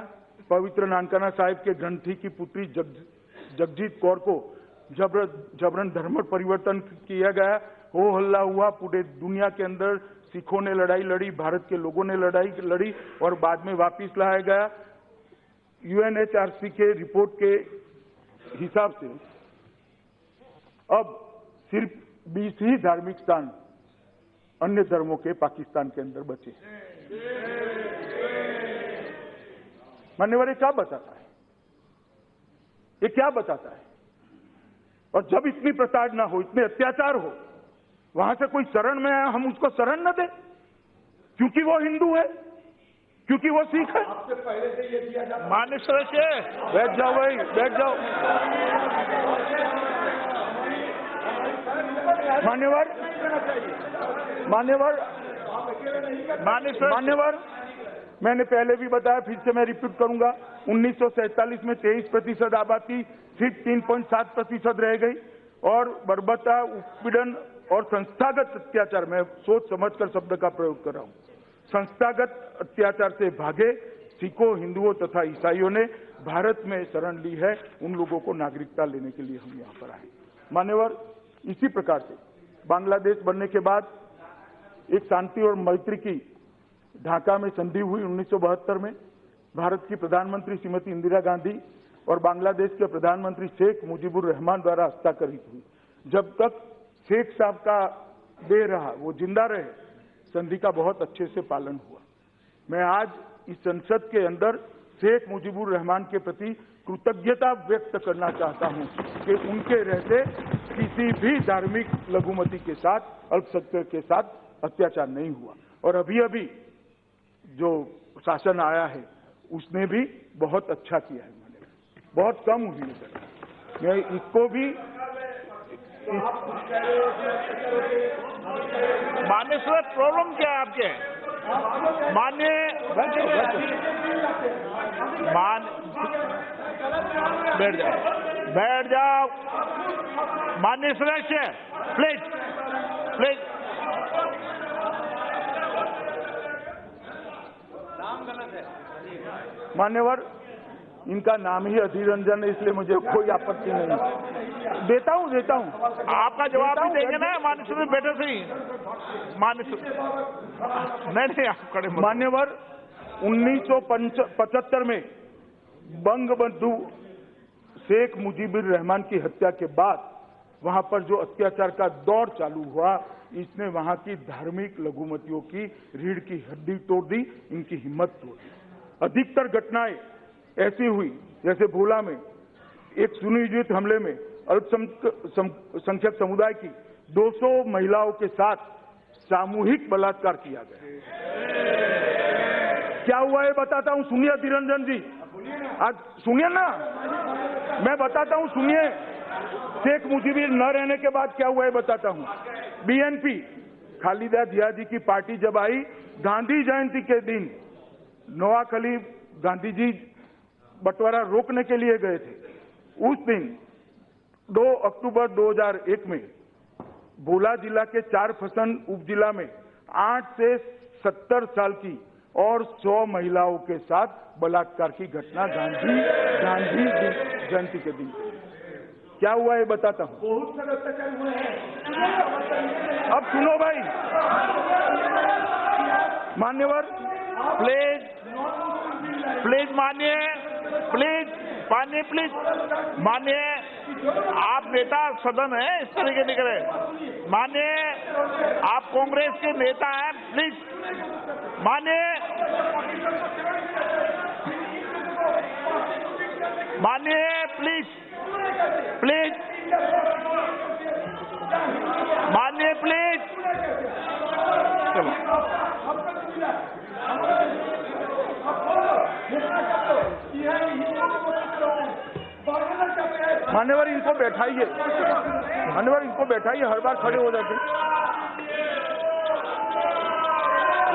पवित्र नानकाना साहिब के ग्रंथी की पुत्री जगजीत कौर को जबरन धर्म परिवर्तन किया गया। हो हल्ला हुआ पूरे दुनिया के अंदर, सिखों ने लड़ाई लड़ी, भारत के लोगों ने लड़ाई लड़ी और बाद में वापिस लाया गया। यूएनएचआरसी के रिपोर्ट के हिसाब से अब सिर्फ 20 ही धार्मिक स्थान अन्य धर्मों के पाकिस्तान के अंदर बचे। मान्यवर ये क्या बताता है, ये क्या बताता है? और जब इतनी प्रताड़ना ना हो, इतने अत्याचार हो, वहां से कोई शरण में आया, हम उसको शरण न दे क्योंकि वो हिंदू है, क्योंकि वो सिख है। आपसे पहले से ये किया जाता। मान्य सदस्य बैठ जाओ भाई, बैठ जाओ। मान्यवर मैंने पहले भी बताया, फिर से मैं रिपीट करूंगा। 1947 में 23% आबादी सिर्फ 3.7% रह गई और बर्बरता, उत्पीड़न और संस्थागत अत्याचार, मैं सोच समझकर शब्द का प्रयोग कर रहा हूं, संस्थागत अत्याचार से भागे सिखों, हिंदुओं तथा ईसाइयों ने भारत में शरण ली है। उन लोगों को नागरिकता लेने के लिए हम यहाँ पर आए। मान्यवर इसी प्रकार से बांग्लादेश बनने के बाद एक शांति और मैत्री की ढाका में संधि हुई 1972 में। भारत की प्रधानमंत्री श्रीमती इंदिरा गांधी और बांग्लादेश के प्रधानमंत्री शेख मुजीबुर रहमान द्वारा हस्ताक्षरित हुई। जब तक शेख साहब का देह रहा, वो जिंदा रहे, संधि का बहुत अच्छे से पालन हुआ। मैं आज इस संसद के अंदर शेख मुजीबुर रहमान के प्रति कृतज्ञता व्यक्त करना चाहता हूं कि उनके रहते किसी भी धार्मिक लघुमती के साथ, अल्पसंख्यक के साथ अत्याचार नहीं हुआ। और अभी अभी जो शासन आया है उसने भी बहुत अच्छा किया है, बहुत कम हुई है। मैं इसको भी मान्य सर, प्रॉब्लम क्या है आपके? मान्य बैठ जाओ। मान्य सदस्य प्लीज प्लीज। मान्यवर इनका नाम ही अधीर रंजन है, इसलिए मुझे कोई आपत्ति नहीं। देता हूं। आपका जवाब भी देंगे ना मान्य सदस्य, बेटे से ही। मान्य नहीं आप खड़े। मान्यवर 1975 में बंगबंधु शेख मुजीबुर रहमान की हत्या के बाद वहां पर जो अत्याचार का दौर चालू हुआ, इसने वहां की धार्मिक लघुमतियों की रीढ़ की हड्डी तोड़ दी, इनकी हिम्मत तोड़ दी। अधिकतर घटनाएं ऐसी हुई जैसे भोला में एक सुनियोजित हमले में अल्पसंख्यक समुदाय की 200 महिलाओं के साथ सामूहिक बलात्कार किया गया। क्या हुआ है बताता हूं, सुनिए निरंजन जी, आज सुनिए ना, मैं बताता हूं, सुनिए। शेख मुजीबुर न रहने के बाद क्या हुआ है बताता हूं। बीएनपी खालिदा जिया जी की पार्टी जब आई, गांधी जयंती के दिन नोआखली गांधी जी बंटवारा रोकने के लिए गए थे। उस दिन 2 अक्टूबर 2001 में भोला जिला के 4 फसन उपजिला में 8 से 70 साल की और 100 महिलाओं के साथ बलात्कार की घटना गांधी जयंती के दिन क्या हुआ है बताता हूं। बहुत सारे अत्याचार हुए हैं। अब सुनो भाई, मान्यवर प्लीज मानिए, प्लीज मानिए, आप नेता सदन है, इस तरीके नहीं करें। मानिए, आप कांग्रेस के नेता हैं, प्लीज मानिए, प्लीज मानिए, प्लीज। चलो मान्यवर इनको बैठाइए, हर बार खड़े हो जाते।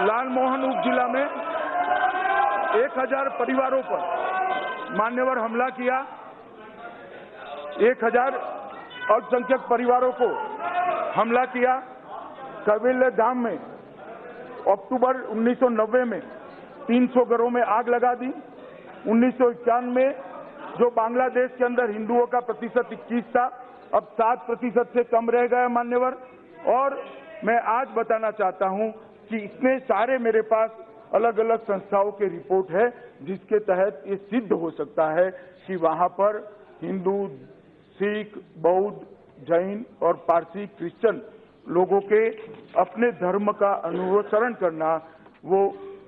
लालमोहन उप जिला में 1000 परिवारों पर मान्यवर हमला किया। 1000 अल्पसंख्यक परिवारों को हमला किया। कबीले धाम में अक्टूबर 1990 में 300 घरों में आग लगा दी। 1991 में जो बांग्लादेश के अंदर हिंदुओं का प्रतिशत 21 था, अब 7% से कम रह गया मान्यवर। और मैं आज बताना चाहता हूं कि इसमें सारे मेरे पास अलग अलग संस्थाओं के रिपोर्ट है, जिसके तहत ये सिद्ध हो सकता है कि वहां पर हिंदू, सिख, बौद्ध, जैन और पारसी क्रिश्चियन लोगों के अपने धर्म का अनुसरण करना वो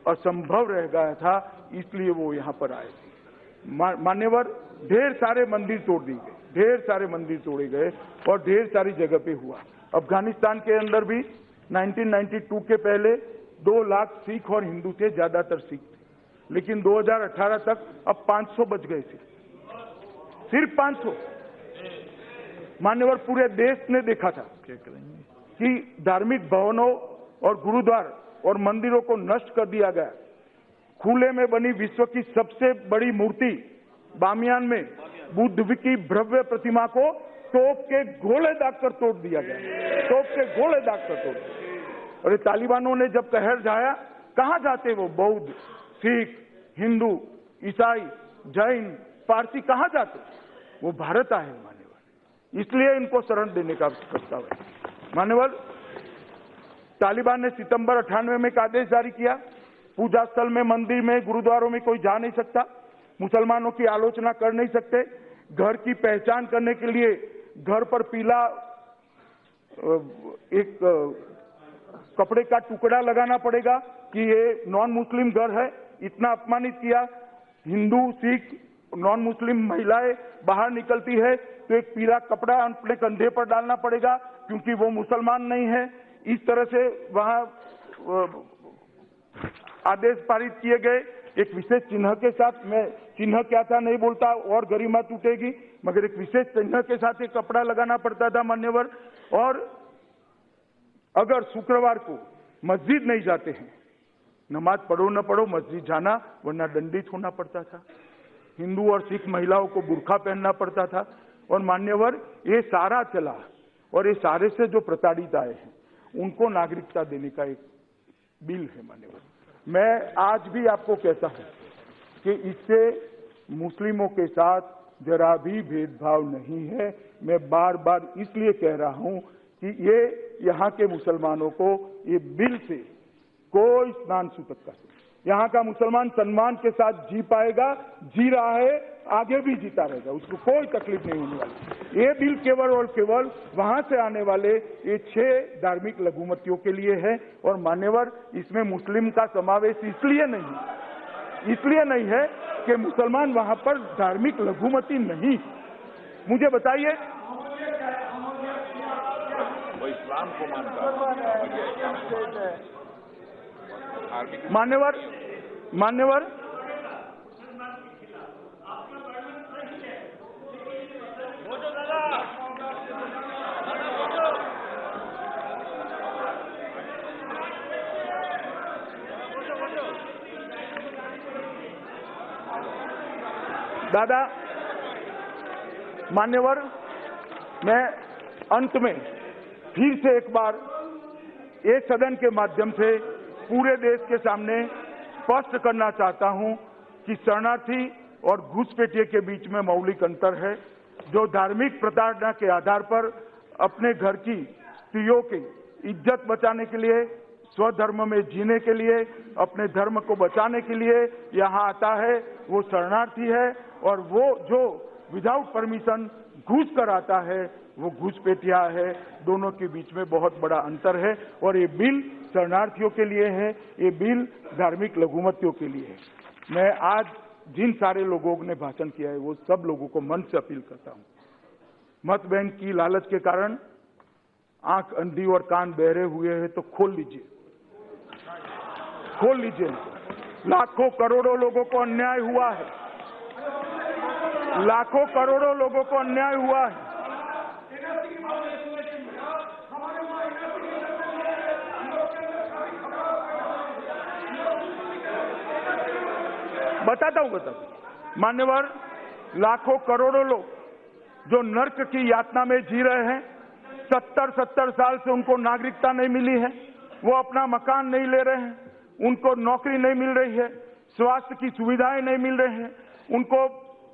असंभव रह गया था, इसलिए वो यहाँ पर आए। मान्यवर ढेर सारे मंदिर तोड़ दिए गए, ढेर सारे मंदिर तोड़े गए और ढेर सारी जगह पे हुआ। अफगानिस्तान के अंदर भी 1992 के पहले 2 लाख सिख और हिंदू थे, ज्यादातर सिख थे, लेकिन 2018 तक अब 500 बच गए थे, सिर्फ 500। मान्यवर पूरे देश ने देखा था कि धार्मिक भवनों और गुरुद्वार और मंदिरों को नष्ट कर दिया गया। खुले में बनी विश्व की सबसे बड़ी मूर्ति बामियान में बुद्ध की भव्य प्रतिमा को तोप के गोले दागकर तोड़ दिया गया, तोप के गोले दागकर तोड़ दिया। और तालिबानों ने जब कहर जाया, कहां जाते वो बौद्ध, सिख, हिंदू, ईसाई, जैन, पारसी कहां जाते? वो भारत आए मान्यवर, इसलिए इनको शरण देने का प्रस्ताव है। मान्यवर तालिबान ने सितंबर 98 में एक आदेश जारी किया, पूजा स्थल में, मंदिर में, गुरुद्वारों में कोई जा नहीं सकता, मुसलमानों की आलोचना कर नहीं सकते। घर की पहचान करने के लिए घर पर पीला एक कपड़े का टुकड़ा लगाना पड़ेगा कि ये नॉन मुस्लिम घर है। इतना अपमानित किया। हिंदू, सिख, नॉन मुस्लिम महिलाएं बाहर निकलती है तो एक पीला कपड़ा अपने कंधे पर डालना पड़ेगा, क्योंकि वो मुसलमान नहीं है। इस तरह से वहां आदेश पारित किए गए एक विशेष चिन्ह के साथ। मैं चिन्ह क्या था नहीं बोलता और गरिमा टूटेगी, मगर एक विशेष चिन्ह के साथ एक कपड़ा लगाना पड़ता था मान्यवर। और अगर शुक्रवार को मस्जिद नहीं जाते हैं, नमाज पढ़ो न पढ़ो, मस्जिद जाना, वरना दंडित होना पड़ता था। हिंदू और सिख महिलाओं को बुर्का पहनना पड़ता था। और मान्यवर ये सारा चला, और ये सारे से जो प्रताड़ित आए हैं उनको नागरिकता देने का एक बिल है मान्यवर। मैं आज भी आपको कहता हूं कि इससे मुस्लिमों के साथ जरा भी भेदभाव नहीं है। मैं बार बार इसलिए कह रहा हूं कि ये यहाँ के मुसलमानों को ये बिल से कोई स्नान सूतक का, यहाँ का मुसलमान सम्मान के साथ जी पाएगा, जी रहा है, आगे भी जीता रहेगा, उसको कोई तकलीफ नहीं होने वाली। ये बिल केवल और केवल वहां से आने वाले ये 6 धार्मिक लघुमतियों के लिए है। और मान्यवर इसमें मुस्लिम का समावेश इसलिए नहीं है कि मुसलमान वहां पर धार्मिक लघुमती नहीं। मुझे बताइए, वो इस्लाम को मानता मान्यवर दादा, मान्यवर, मैं अंत में फिर से एक बार ये सदन के माध्यम से पूरे देश के सामने स्पष्ट करना चाहता हूं कि शरणार्थी और घुसपैठिए के बीच में मौलिक अंतर है। जो धार्मिक प्रताड़ना के आधार पर अपने घर की स्त्रियों की इज्जत बचाने के लिए, स्वधर्म में जीने के लिए, अपने धर्म को बचाने के लिए यहाँ आता है, वो शरणार्थी है। और वो जो विदाउट परमिशन घुस कर आता है वो घुसपैठिया है। दोनों के बीच में बहुत बड़ा अंतर है और ये बिल शरणार्थियों के लिए है, ये बिल धार्मिक लघुमतियों के लिए है। मैं आज जिन सारे लोगों ने भाषण किया है वो सब लोगों को मन से अपील करता हूं, मत बैंक की लालच के कारण आंख अंधी और कान बहरे हुए हैं तो खोल लीजिए, खोल लीजिए। लाखों करोड़ों लोगों को अन्याय हुआ है, लाखों करोड़ों लोगों को अन्याय हुआ है। बताता हूं। मान्यवर, लाखों करोड़ों लोग जो नर्क की यातना में जी रहे हैं, 70 साल से उनको नागरिकता नहीं मिली है, वो अपना मकान नहीं ले रहे हैं, उनको नौकरी नहीं मिल रही है, स्वास्थ्य की सुविधाएं नहीं मिल रही हैं, उनको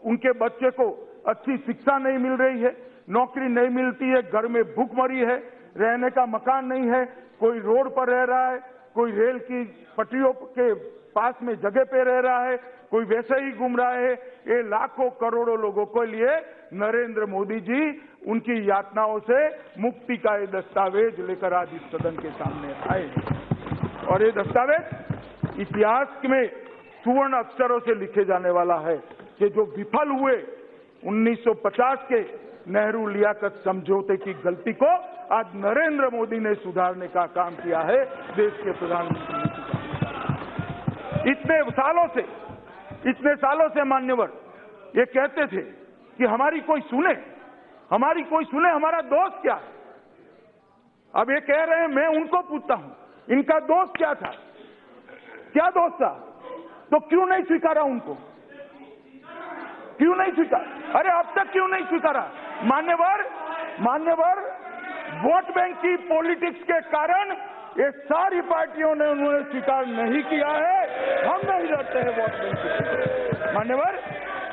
उनके बच्चे को अच्छी शिक्षा नहीं मिल रही है, नौकरी नहीं मिलती है, घर में भूखमरी है, रहने का मकान नहीं है, कोई रोड पर रह रहा है, कोई रेल की पटरियों के पास में जगह पे रह रहा है, कोई वैसे ही घूम रहा है। ये लाखों करोड़ों लोगों के लिए नरेंद्र मोदी जी उनकी यातनाओं से मुक्ति का ये दस्तावेज लेकर आज इस सदन के सामने आए और ये दस्तावेज इतिहास में सुवर्ण अक्षरों से लिखे जाने वाला है कि जो विफल हुए 1950 के नेहरू लियाकत समझौते की गलती को आज नरेंद्र मोदी ने सुधारने का काम किया है, देश के प्रधानमंत्री ने सुधारने। इतने सालों से मान्यवर ये कहते थे कि हमारी कोई सुने, हमारा दोस्त क्या है। अब ये कह रहे हैं, मैं उनको पूछता हूं, इनका दोस्त क्या था, क्या दोस्त था, तो क्यों नहीं स्वीकारा उनको, क्यों नहीं स्वीकारा? अरे अब तक क्यों नहीं स्वीकारा? मान्यवर, वोट बैंक की पॉलिटिक्स के कारण ये सारी पार्टियों ने उन्होंने स्वीकार नहीं किया है। हम नहीं लड़ते हैं वोट बैंक की। मान्यवर,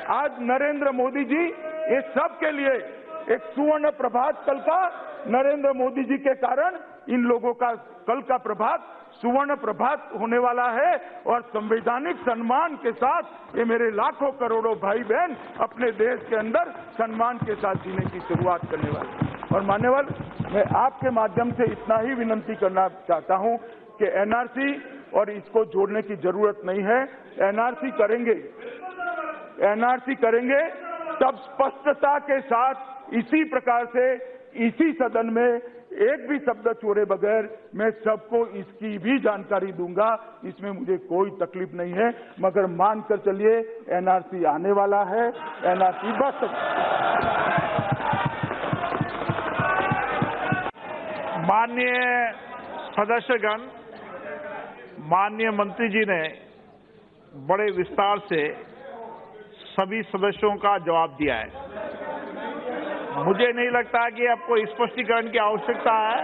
आज नरेंद्र मोदी जी ये सब के लिए एक सुवर्ण प्रभात कल का नरेंद्र मोदी जी के कारण इन लोगों का कल का प्रभात सुवर्ण प्रभात होने वाला है और संवैधानिक सम्मान के साथ ये मेरे लाखों करोड़ों भाई बहन अपने देश के अंदर सम्मान के साथ जीने की शुरुआत करने वाले हैं। और मान्यवर, मैं आपके माध्यम से इतना ही विनंती करना चाहता हूं कि एनआरसी और इसको जोड़ने की जरूरत नहीं है। एनआरसी करेंगे तब स्पष्टता के साथ इसी प्रकार से इसी सदन में एक भी शब्द छोड़े बगैर मैं सबको इसकी भी जानकारी दूंगा, इसमें मुझे कोई तकलीफ नहीं है। मगर मानकर चलिए एनआरसी आने वाला है, एनआरसी बस। माननीय सदस्यगण, माननीय मंत्री जी ने बड़े विस्तार से सभी सदस्यों का जवाब दिया है। मुझे नहीं लगता कि आपको स्पष्टीकरण की आवश्यकता है।